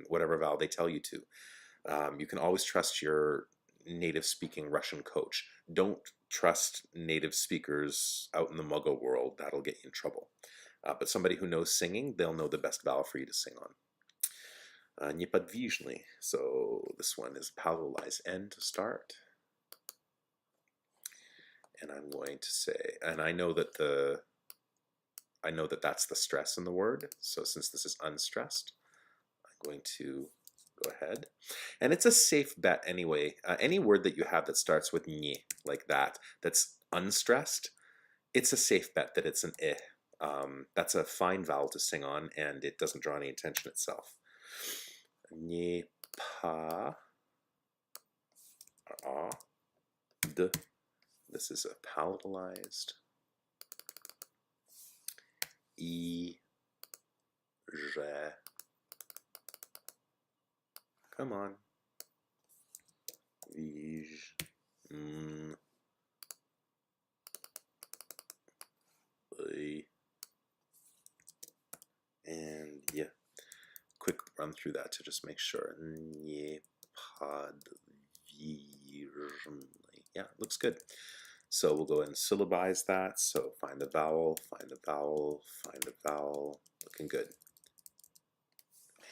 whatever vowel they tell you to. You can always trust your native speaking Russian coach. Don't trust native speakers out in the Muggle world. That'll get you in trouble. But somebody who knows singing, they'll know the best vowel for you to sing on. Неподвижный. So this one is palatalized N to start. And I'm going to say, and I know that that's the stress in the word. So since this is unstressed, I'm going to go ahead. And it's a safe bet anyway. Any word that you have that starts with "ni" like that, that's unstressed, it's a safe bet that it's an I. That's a fine vowel to sing on, and it doesn't draw any attention itself. Ni, pa, a, d. This is a palatalized I, je. Come on. Vij, and yeah. Quick run through that to just make sure. Yeah, looks good. So we'll go and syllabize that. So find the vowel, find the vowel, find the vowel. Looking good.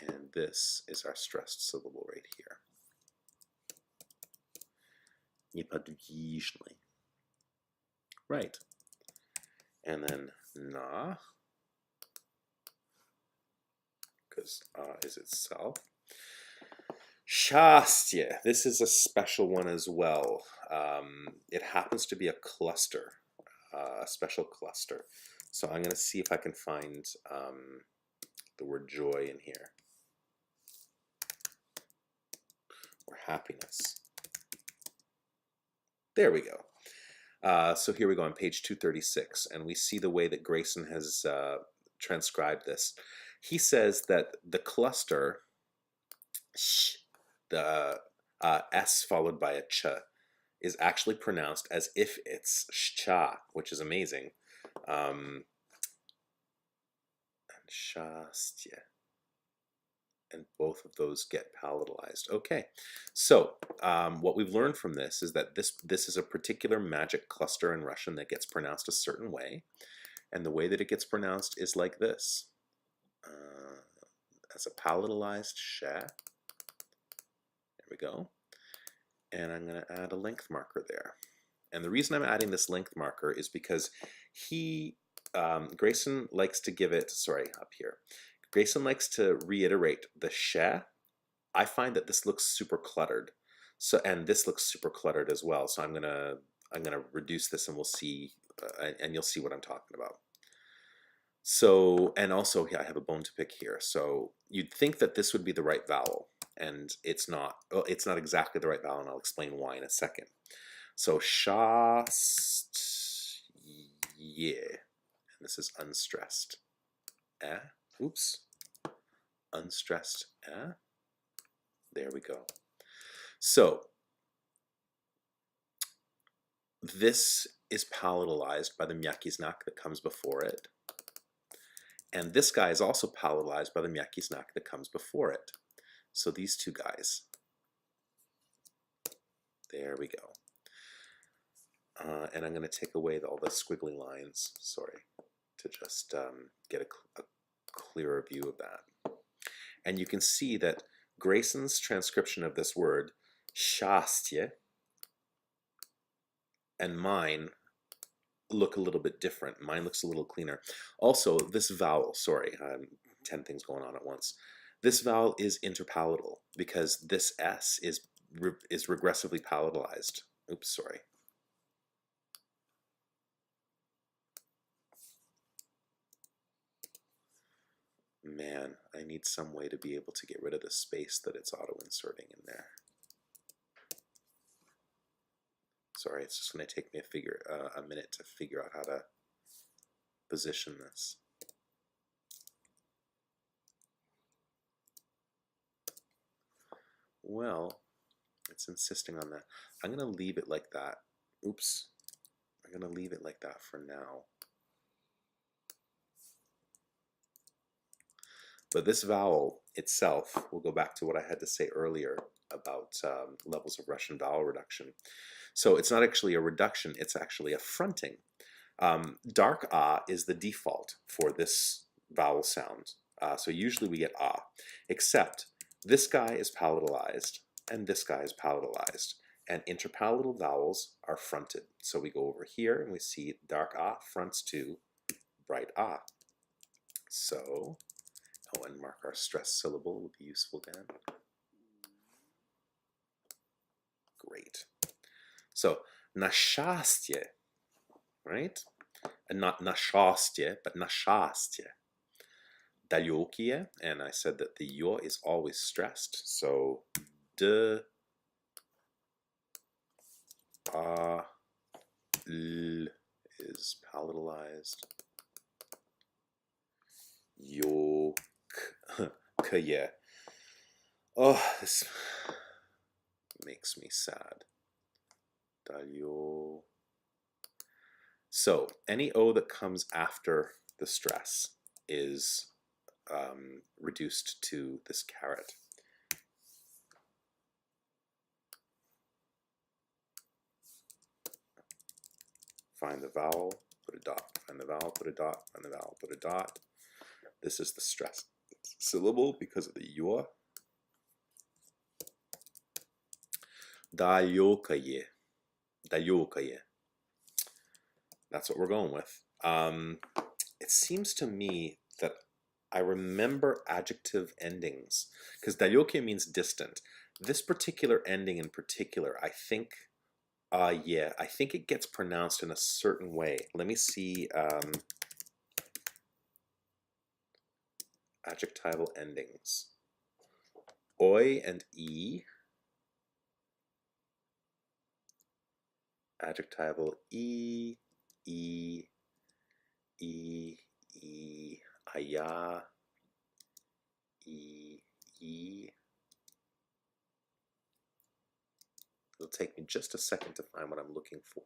And this is our stressed syllable right here. Неподвижный. Right. And then na, because is itself. Счастье. This is a special one as well. It happens to be a cluster, a special cluster. So I'm going to see if I can find the word joy in here. Or happiness. There we go. So here we go on page 236, and we see the way that Grayson has transcribed this. He says that the cluster, sh, the S followed by a ch, is actually pronounced as if it's cha, which is amazing. And shastya. And both of those get palatalized. Okay, so what we've learned from this is that this is a particular magic cluster in Russian that gets pronounced a certain way, and the way that it gets pronounced is like this, as a palatalized she. There we go, and I'm going to add a length marker there. And the reason I'm adding this length marker is because Grayson likes to give it, sorry, up here. Grayson likes to reiterate the she. I find that this looks super cluttered. So, and this looks super cluttered as well. So I'm gonna reduce this, and we'll see, and you'll see what I'm talking about. So, and also, yeah, I have a bone to pick here. So you'd think that this would be the right vowel, and it's not. Well, it's not exactly the right vowel, and I'll explain why in a second. So shast, yeah, and this is unstressed. Oops, unstressed. There we go. So this is palatalized by the myakiznak that comes before it. And this guy is also palatalized by the myakiznak that comes before it. So these two guys. There we go. And I'm going to take away all the squiggly lines, sorry, to just get a clearer view of that. And you can see that Grayson's transcription of this word, счастье, and mine look a little bit different. Mine looks a little cleaner. Also, this vowel, sorry, 10 things going on at once. This vowel is interpalatal because this S is regressively palatalized. Oops, sorry. Man, I need some way to be able to get rid of the space that it's auto-inserting in there. Sorry, it's just going to take me a minute to figure out how to position this. Well, it's insisting on that. I'm going to leave it like that. Oops. I'm going to leave it like that for now. But this vowel itself, we'll go back to what I had to say earlier about levels of Russian vowel reduction. So it's not actually a reduction, it's actually a fronting. Dark ah is the default for this vowel sound. So usually we get ah, except this guy is palatalized and this guy is palatalized. And interpalatal vowels are fronted. So we go over here and we see dark ah fronts to bright ah. So, oh, and mark our stress syllable would be useful, Dan. Great. So, nashastye, right? And not nashastye, but nashastye. Dalyokie, and I said that the yo is always stressed. So, d, a, l is palatalized. Yo, k, yeah. Oh, this makes me sad. Dalyo. So any O that comes after the stress is reduced to this caret. Find the vowel, put a dot. Find the vowel, put a dot. Find the vowel, put a dot. This is the stress syllable because of the yo. Dalyokaye. Dalyokaye. That's what we're going with. It seems to me that I remember adjective endings because dalyoke means distant. This particular ending in particular, I think, yeah, I think it gets pronounced in a certain way. Let me see adjectival endings. Oi and e. Adjectival e, aya, e. It'll take me just a second to find what I'm looking for.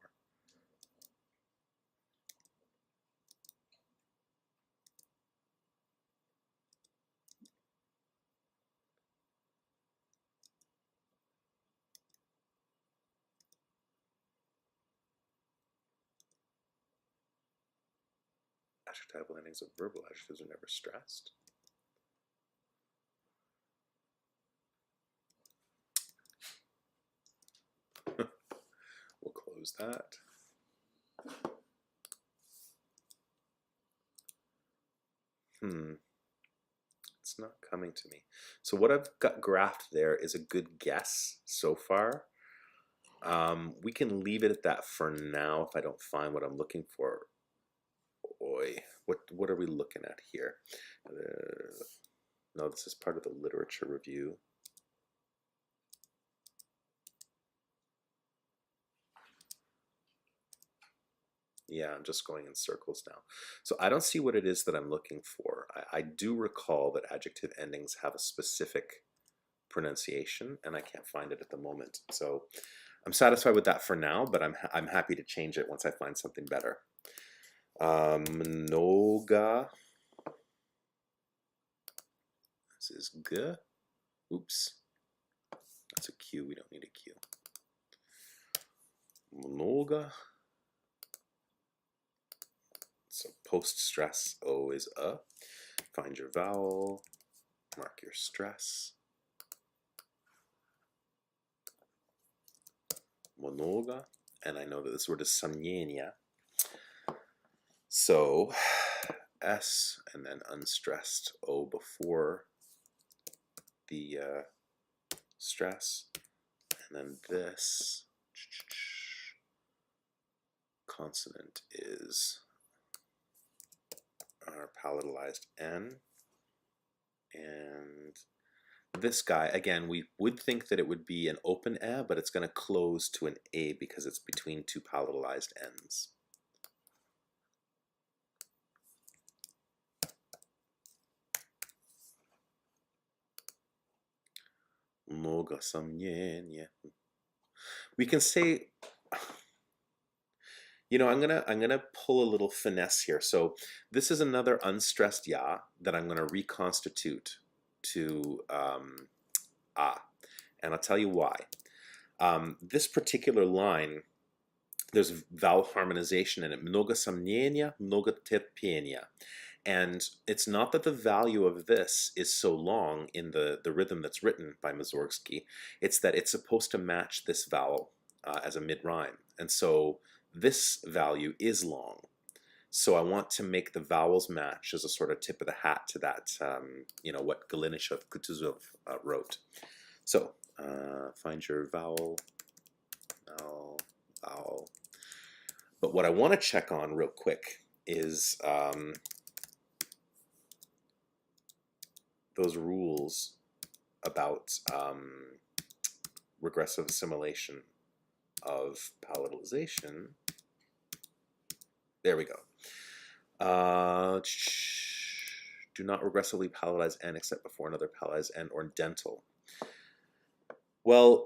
Adjectival endings of verbal adjectives are never stressed. We'll close that. It's not coming to me. So what I've got graphed there is a good guess so far. We can leave it at that for now if I don't find what I'm looking for. Oi, what are we looking at here? No, this is part of the literature review. Yeah, I'm just going in circles now. So I don't see what it is that I'm looking for. I do recall that adjective endings have a specific pronunciation, and I can't find it at the moment. So I'm satisfied with that for now, but I'm happy to change it once I find something better. Mnoga. This is g. Oops. That's a Q. We don't need a Q. Mnoga. So post-stress O is a. Find your vowel. Mark mark your stress. Mnogo, and I know that this word is samnienia. So S and then unstressed O before the stress, and then this consonant is our palatalized N, and this guy, again, we would think that it would be an open E, but it's going to close to an A because it's between two palatalized N's. Mnogo samnienia. We can say, you know, I'm gonna pull a little finesse here. So this is another unstressed ya that I'm gonna reconstitute to a, and I'll tell you why. This particular line, there's vowel harmonization in it. Mnogo samnienia, mnogo terpenia. And it's not that the value of this is so long in the rhythm that's written by Mussorgsky. It's that it's supposed to match this vowel as a mid-rhyme. And so this value is long. So I want to make the vowels match as a sort of tip of the hat to that, you know, what Golenishev-Kutuzov wrote. So find your vowel, vowel, vowel. But what I want to check on real quick is those rules about regressive assimilation of palatalization. There we go. Do not regressively palatalize N except before another palatalized N or dental. Well,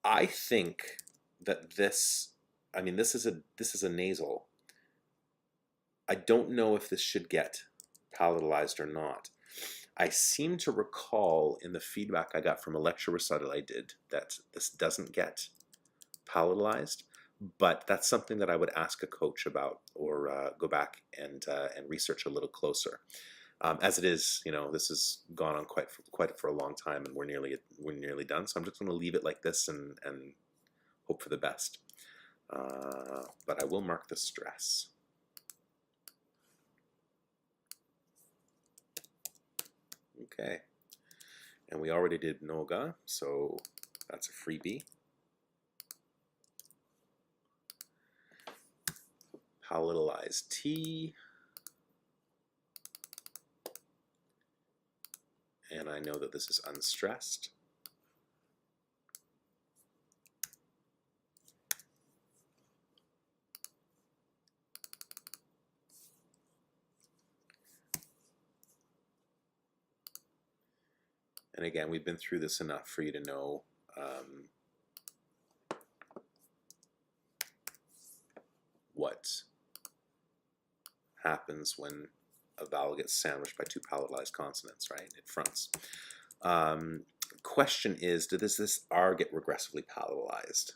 I think that this, I mean, this is a nasal. I don't know if this should get palatalized or not. I seem to recall in the feedback I got from a lecture recital I did that this doesn't get palatalized, but that's something that I would ask a coach about or go back and research a little closer. As it is, you know, this has gone on quite for a long time, and we're nearly done. So I'm just going to leave it like this and hope for the best. But I will mark the stress. Okay, and we already did noga, so that's a freebie. Palatalized T. And I know that this is unstressed. And again, we've been through this enough for you to know what happens when a vowel gets sandwiched by two palatalized consonants, right? It fronts. Question is, does this R get regressively palatalized?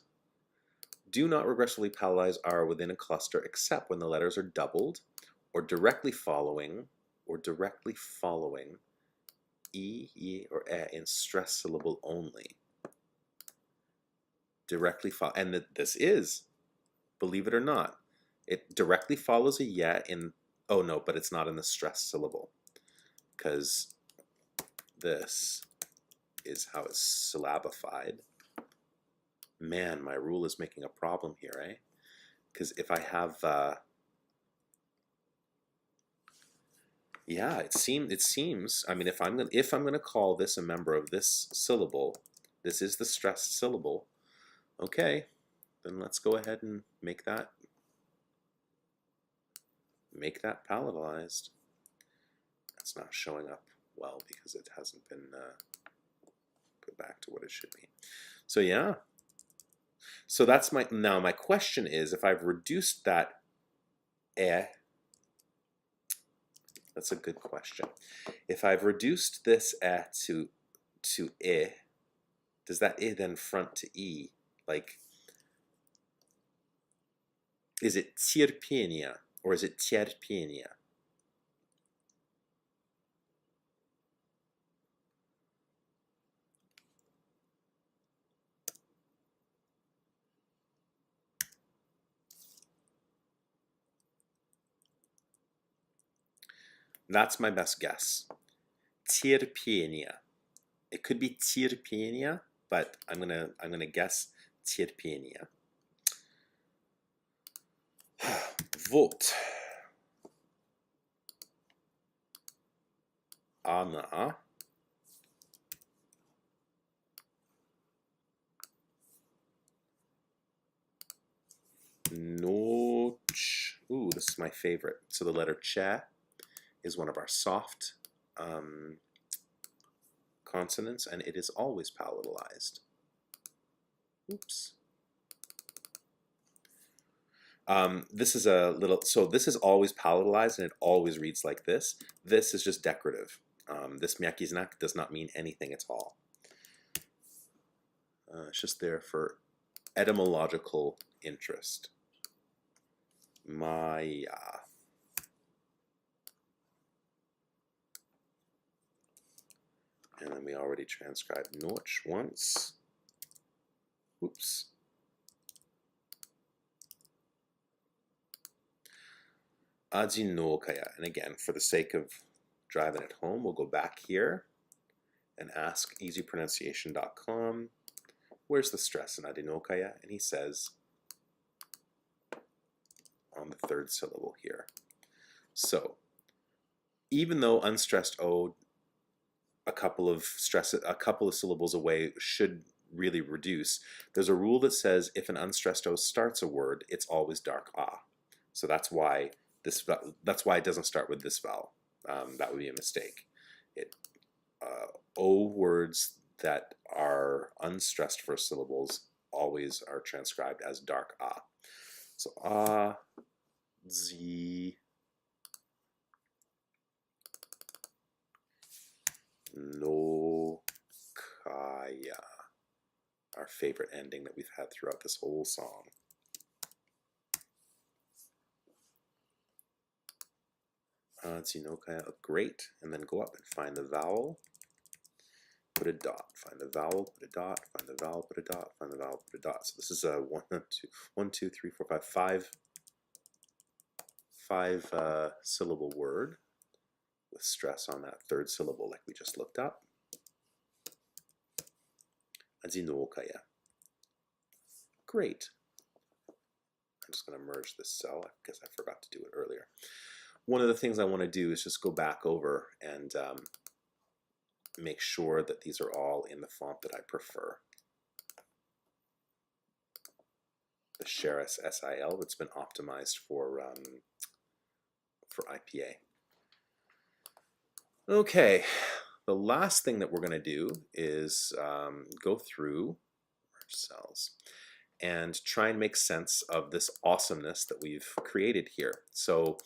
Do not regressively palatalize R within a cluster except when the letters are doubled or directly following E, or E in stress syllable only. Directly follow, and this is, believe it or not, it directly follows a yeah in, oh no, but it's not in the stress syllable, because this is how it's syllabified. Man, my rule is making a problem here, eh? Because if I have, yeah, it seems. I mean, if I'm gonna call this a member of this syllable, this is the stressed syllable. Okay, then let's go ahead and make that palatalized. That's not showing up well because it hasn't been put back to what it should be. So yeah. So that's now my question is, if I've reduced that that's a good question. If I've reduced this to does that then front to E? Like, is it tierpenia or is it tierpenia? That's my best guess. Cierpienia. It could be cierpienia, but I'm gonna guess cierpienia. Vote. Ana. Noch. Ooh, this is my favorite. So the letter che is one of our soft consonants, and it is always palatalized. Oops. This is a little, so this is always palatalized, and it always reads like this. This is just decorative. This miyaki znak does not mean anything at all. It's just there for etymological interest. Maya. And then we already transcribed Noch once. Oops. Adzinokaya. And again, for the sake of driving it home, we'll go back here and ask easypronunciation.com, where's the stress in adinokaya? And he says on the third syllable here. So even though unstressed O, a couple of syllables away should really reduce, there's a rule that says if an unstressed O starts a word, it's always dark ah. So that's why it doesn't start with this vowel. That would be a mistake. O words that are unstressed first syllables always are transcribed as dark ah. So ah, z, no, kaya. Our favorite ending that we've had throughout this whole song. Zinokaya, great, and then go up and find the vowel, put a dot, find the vowel, put a dot, find the vowel, put a dot, find the vowel, put a dot. So this is a 5 syllable word with stress on that third syllable like we just looked up. Zinokaya. Great. I'm just going to merge this cell because I forgot to do it earlier. One of the things I want to do is just go back over and make sure that these are all in the font that I prefer. The Sheris SIL that's been optimized for IPA. Okay, the last thing that we're going to do is go through our cells and try and make sense of this awesomeness that we've created here. So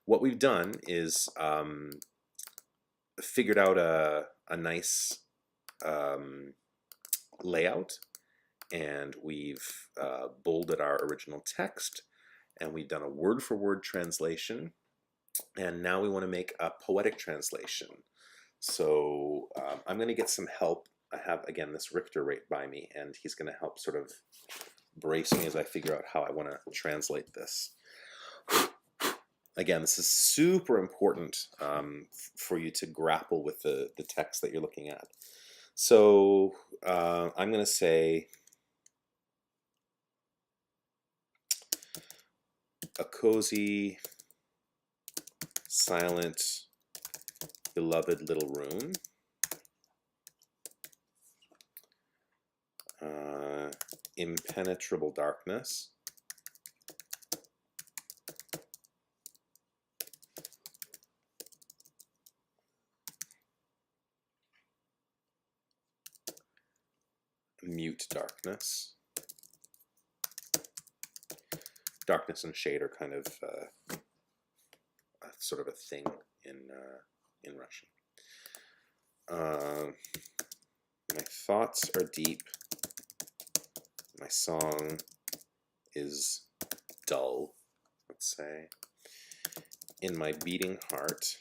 what we've done is figured out a nice layout, and we've bolded our original text, and we've done a word-for-word translation, and now we want to make a poetic translation. So I'm going to get some help. I have, again, this Richter right by me, and he's going to help sort of brace me as I figure out how I want to translate this. Again, this is super important for you to grapple with the text that you're looking at. So I'm going to say a cozy, silent, beloved little room. Impenetrable darkness. Mute darkness. Darkness and shade are kind of sort of a thing in Russian. My thoughts are deep. My song is dull, let's say. In my beating heart,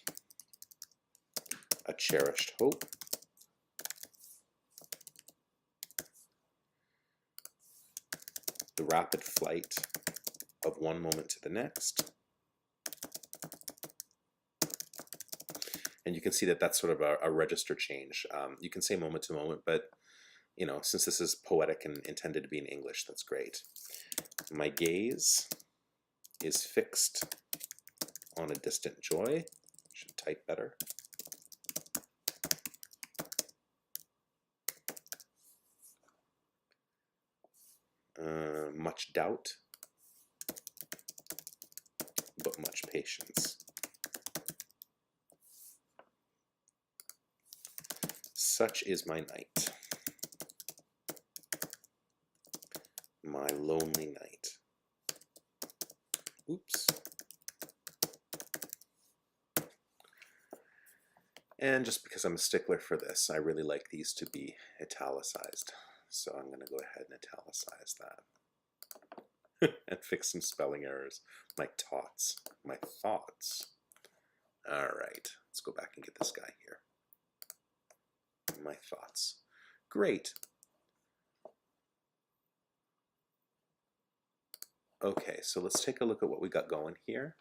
a cherished hope. The rapid flight of one moment to the next. And you can see that that's sort of a register change. You can say moment to moment, but you know, since this is poetic and intended to be in English, that's great. My gaze is fixed on a distant joy. Should type better. Much doubt, but much patience. Such is my night, my lonely night. Oops. And just because I'm a stickler for this, I really like these to be italicized. So I'm going to go ahead and italicize that. And fix some spelling errors. My tots, my thoughts. All right, let's go back and get this guy here. My thoughts. Great. Okay, so let's take a look at what we got going here.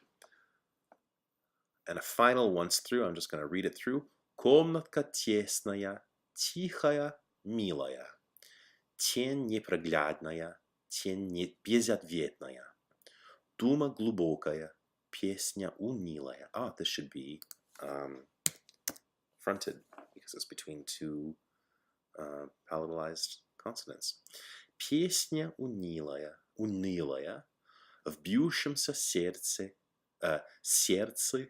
And a final once through, I'm just going to read it through. Комнатка тесная, тихая, милая. Тень непроглядная, тень безответная. Дума глубокая, песня унылая. Ah, this should be fronted because it's between two palatalized consonants. Песня унылая, унылая, в бьющемся сердце, сердце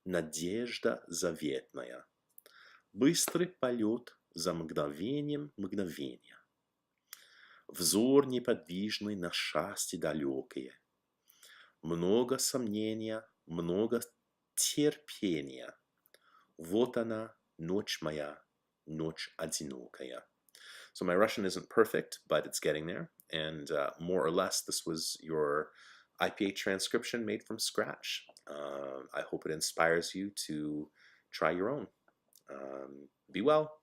надежда заветная. Быстрый полет за мгновением мгновения. Взор неподвижный на счастье далекое. Много сомнения, много терпения. Вот она, ночь моя, ночь одинокая. So my Russian isn't perfect, but it's getting there. And more or less, this was your IPA transcription made from scratch. I hope it inspires you to try your own. Be well.